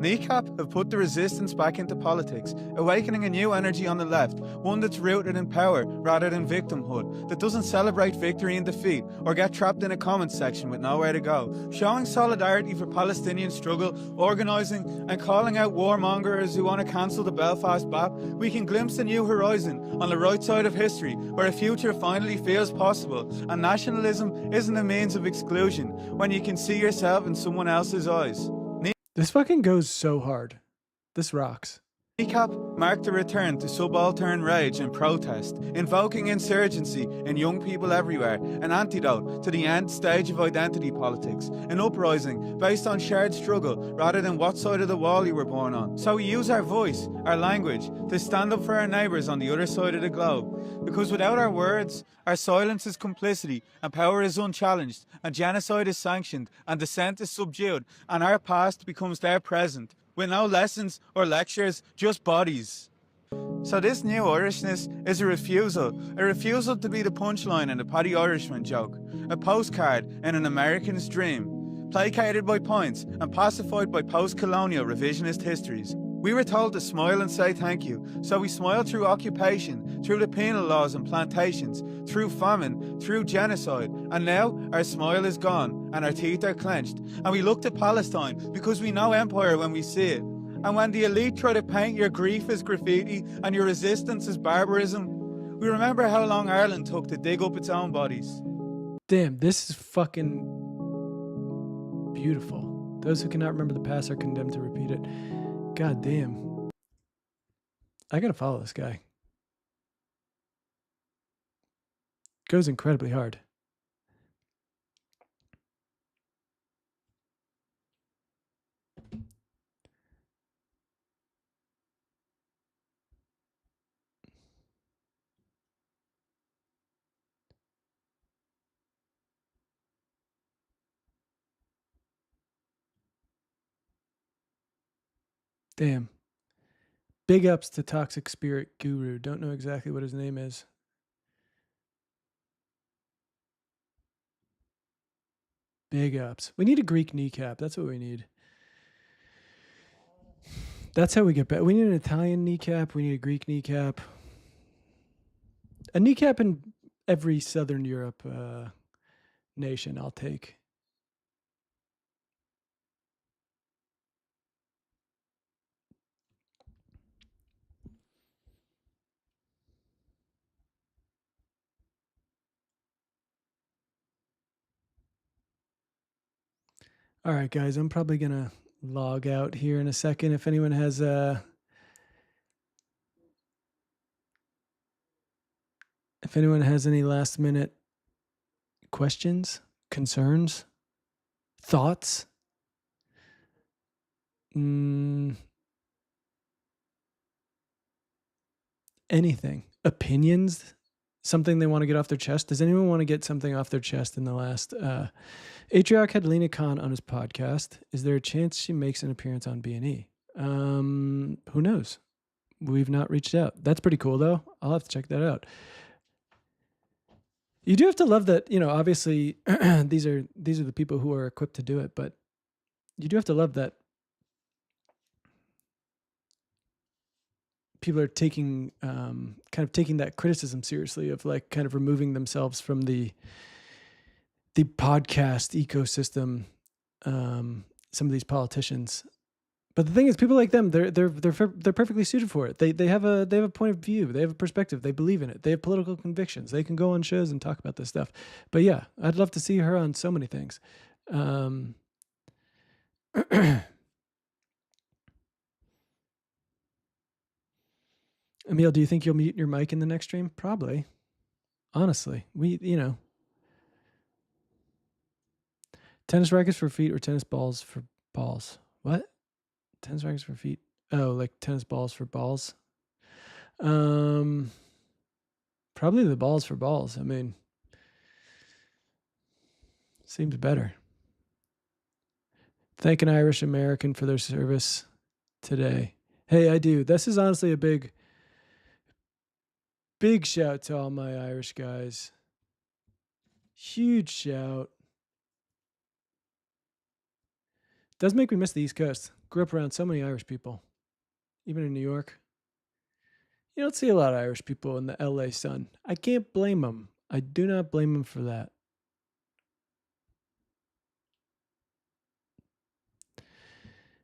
NECAP have put the resistance back into politics, awakening a new energy on the left, one that's rooted in power rather than victimhood, that doesn't celebrate victory and defeat or get trapped in a comments section with nowhere to go. Showing solidarity for Palestinian struggle, organising and calling out warmongers who want to cancel the Belfast BAP, we can glimpse a new horizon on the right side of history where a future finally feels possible and nationalism isn't a means of exclusion when you can see yourself in someone else's eyes. This fucking goes so hard. This rocks. NECAP marked a return to subaltern rage and protest, invoking insurgency in young people everywhere, an antidote to the end stage of identity politics, an uprising based on shared struggle rather than what side of the wall you were born on. So we use our voice, our language, to stand up for our neighbours on the other side of the globe. Because without our words, our silence is complicity, and power is unchallenged, and genocide is sanctioned, and dissent is subdued, and our past becomes their present. With no lessons or lectures, just bodies. So this new Irishness is a refusal to be the punchline in a Paddy Irishman joke, a postcard in an American's dream, placated by points and pacified by post-colonial revisionist histories. We were told to smile and say thank you, so we smiled through occupation, through the penal laws and plantations, through famine, through genocide, and now our smile is gone and our teeth are clenched, and we look to Palestine because we know empire when we see it. And when the elite try to paint your grief as graffiti and your resistance as barbarism, we remember how long Ireland took to dig up its own bodies. Damn, this is fucking beautiful. Those who cannot remember the past are condemned to repeat it. God damn. I gotta follow this guy. Goes incredibly hard. Damn. Big ups to Toxic Spirit Guru. Don't know exactly what his name is. Big ups. We need a Greek kneecap. That's what we need. That's how we get better. We need an Italian kneecap. We need a Greek kneecap. A kneecap in every Southern Europe nation I'll take. All right, guys, I'm probably going to log out here in a second. If anyone has any last minute questions, concerns, thoughts, anything, opinions, something they want to get off their chest. Does anyone want to get something off their chest in the last Atriarch had Lena Khan on his podcast. Is there a chance she makes an appearance on B&E? Who knows? We've not reached out. That's pretty cool, though. I'll have to check that out. You do have to love that, obviously these are the people who are equipped to do it, but you do have to love that people are taking taking that criticism seriously of kind of removing themselves from the podcast ecosystem. Some of these politicians, but the thing is, people like them, they're perfectly suited for it. They have a point of view, they have a perspective, they believe in it, they have political convictions, they can go on shows and talk about this stuff. But yeah, I'd love to see her on so many things. Emil, do you think you'll mute your mic in the next stream? Probably. Honestly, tennis rackets for feet or tennis balls for balls? What? Tennis rackets for feet? Oh, like tennis balls for balls? Probably the balls for balls. I mean, seems better. Thank an Irish American for their service today. Hey, I do. This is honestly a big shout to all my Irish guys. Huge shout. Does make me miss the East Coast. Grew up around so many Irish people, even in New York. You don't see a lot of Irish people in the LA sun. I can't blame them. I do not blame them for that.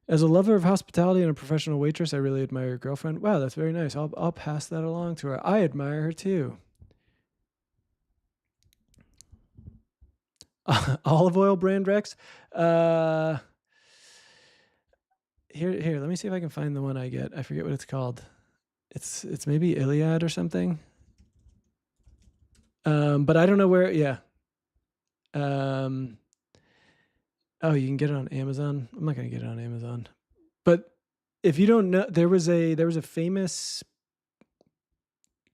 As a lover of hospitality and a professional waitress, I really admire your girlfriend. Wow, that's very nice. I'll pass that along to her. I admire her too. Olive oil brand Rex. Here. Let me see if I can find the one I get. I forget what it's called. It's maybe Iliad or something. But I don't know where. Yeah. Oh, you can get it on Amazon. I'm not gonna get it on Amazon. But if you don't know, there was a famous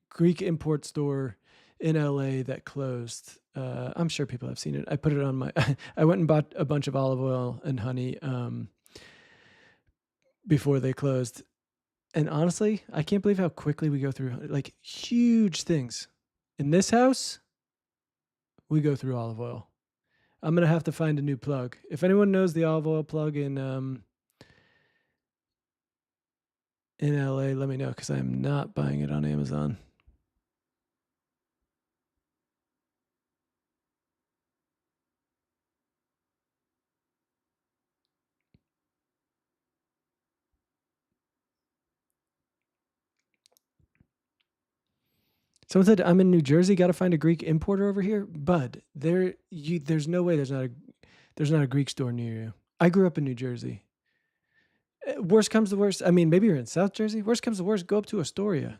Greek import store in LA that closed. I'm sure people have seen it. I put it on my. I went and bought a bunch of olive oil and honey before they closed. And honestly, I can't believe how quickly we go through like huge things. In this house, we go through olive oil. I'm gonna have to find a new plug. If anyone knows the olive oil plug in LA, let me know because I'm not buying it on Amazon. Someone said I'm in New Jersey. Got to find a Greek importer over here, bud. There's no way there's not a Greek store near you. I grew up in New Jersey. Worst comes to worst. I mean, maybe you're in South Jersey. Worst comes to worst, go up to Astoria.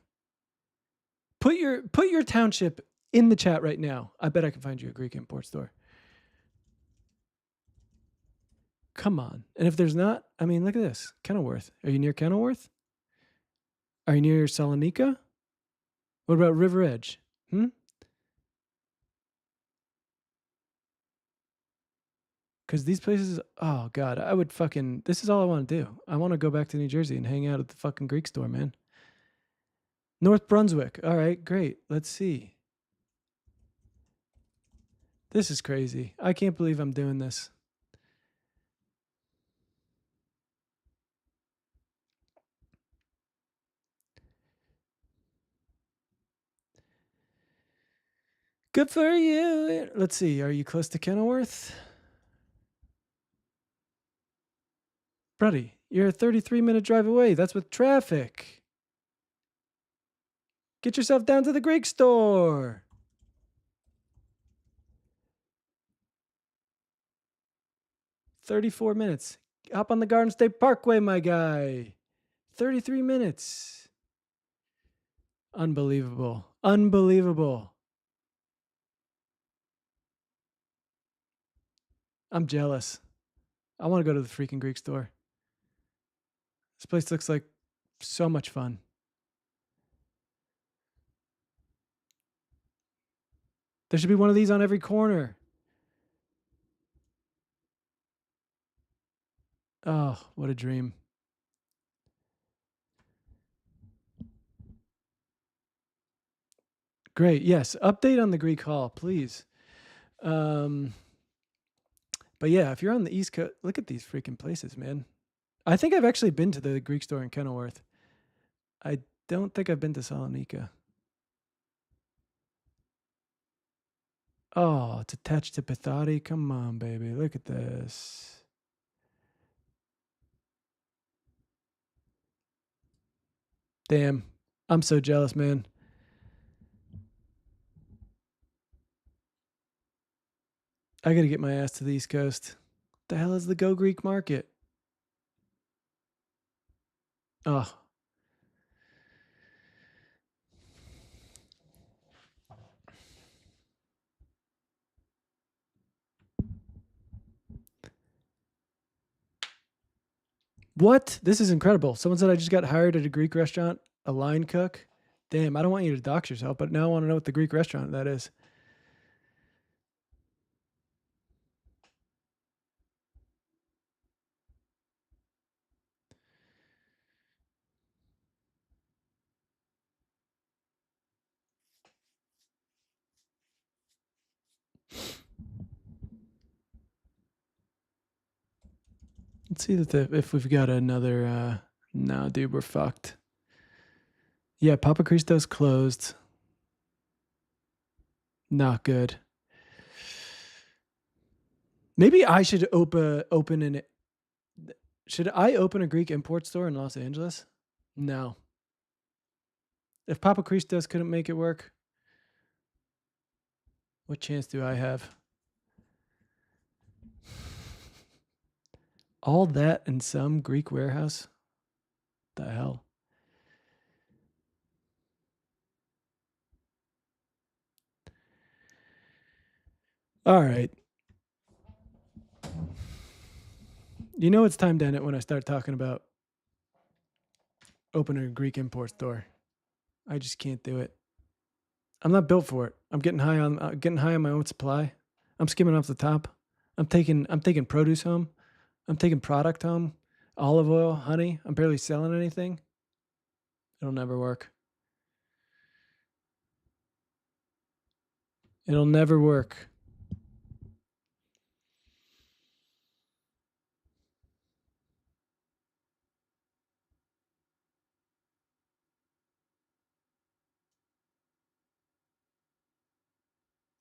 Put your township in the chat right now. I bet I can find you a Greek import store. Come on. And if there's not, I mean, look at this. Kenilworth. Are you near Kenilworth? Are you near Salonika? What about River Edge? Because these places, oh God, this is all I want to do. I want to go back to New Jersey and hang out at the fucking Greek store, man. North Brunswick. All right, great. Let's see. This is crazy. I can't believe I'm doing this. Good for you. Let's see. Are you close to Kenilworth? Buddy, you're a 33-minute drive away. That's with traffic. Get yourself down to the Greek store. $34 minutes. Hop on the Garden State Parkway, my guy. 33 minutes. Unbelievable. Unbelievable. I'm jealous. I want to go to the freaking Greek store. This place looks like so much fun. There should be one of these on every corner. Oh, what a dream. Great. Yes. Update on the Greek Hall, please. But yeah, if you're on the East Coast, look at these freaking places, man. I think I've actually been to the Greek store in Kenilworth. I don't think I've been to Salonika. Oh, it's attached to Pithati. Come on, baby. Look at this. Damn. I'm so jealous, man. I got to get my ass to the East Coast. What the hell is the Go Greek Market? Oh. What? This is incredible. Someone said I just got hired at a Greek restaurant, a line cook. Damn, I don't want you to dox yourself, but now I want to know what the Greek restaurant that is. Let's see if we've got another. No, dude, we're fucked. Yeah, Papa Cristo's closed. Not good. Maybe I should open an. Should I open a Greek import store in Los Angeles? No. If Papa Christos couldn't make it work, what chance do I have? All that in some Greek warehouse? The hell? All right. You know it's time to end it when I start talking about opening a Greek import store. I just can't do it. I'm not built for it. I'm getting high on my own supply. I'm skimming off the top. I'm taking produce home. I'm taking product home. Olive oil, honey. I'm barely selling anything. It'll never work. It'll never work.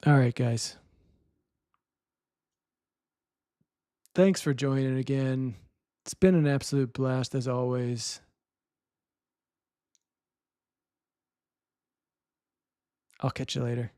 All right, guys. Thanks for joining again. It's been an absolute blast as always. I'll catch you later.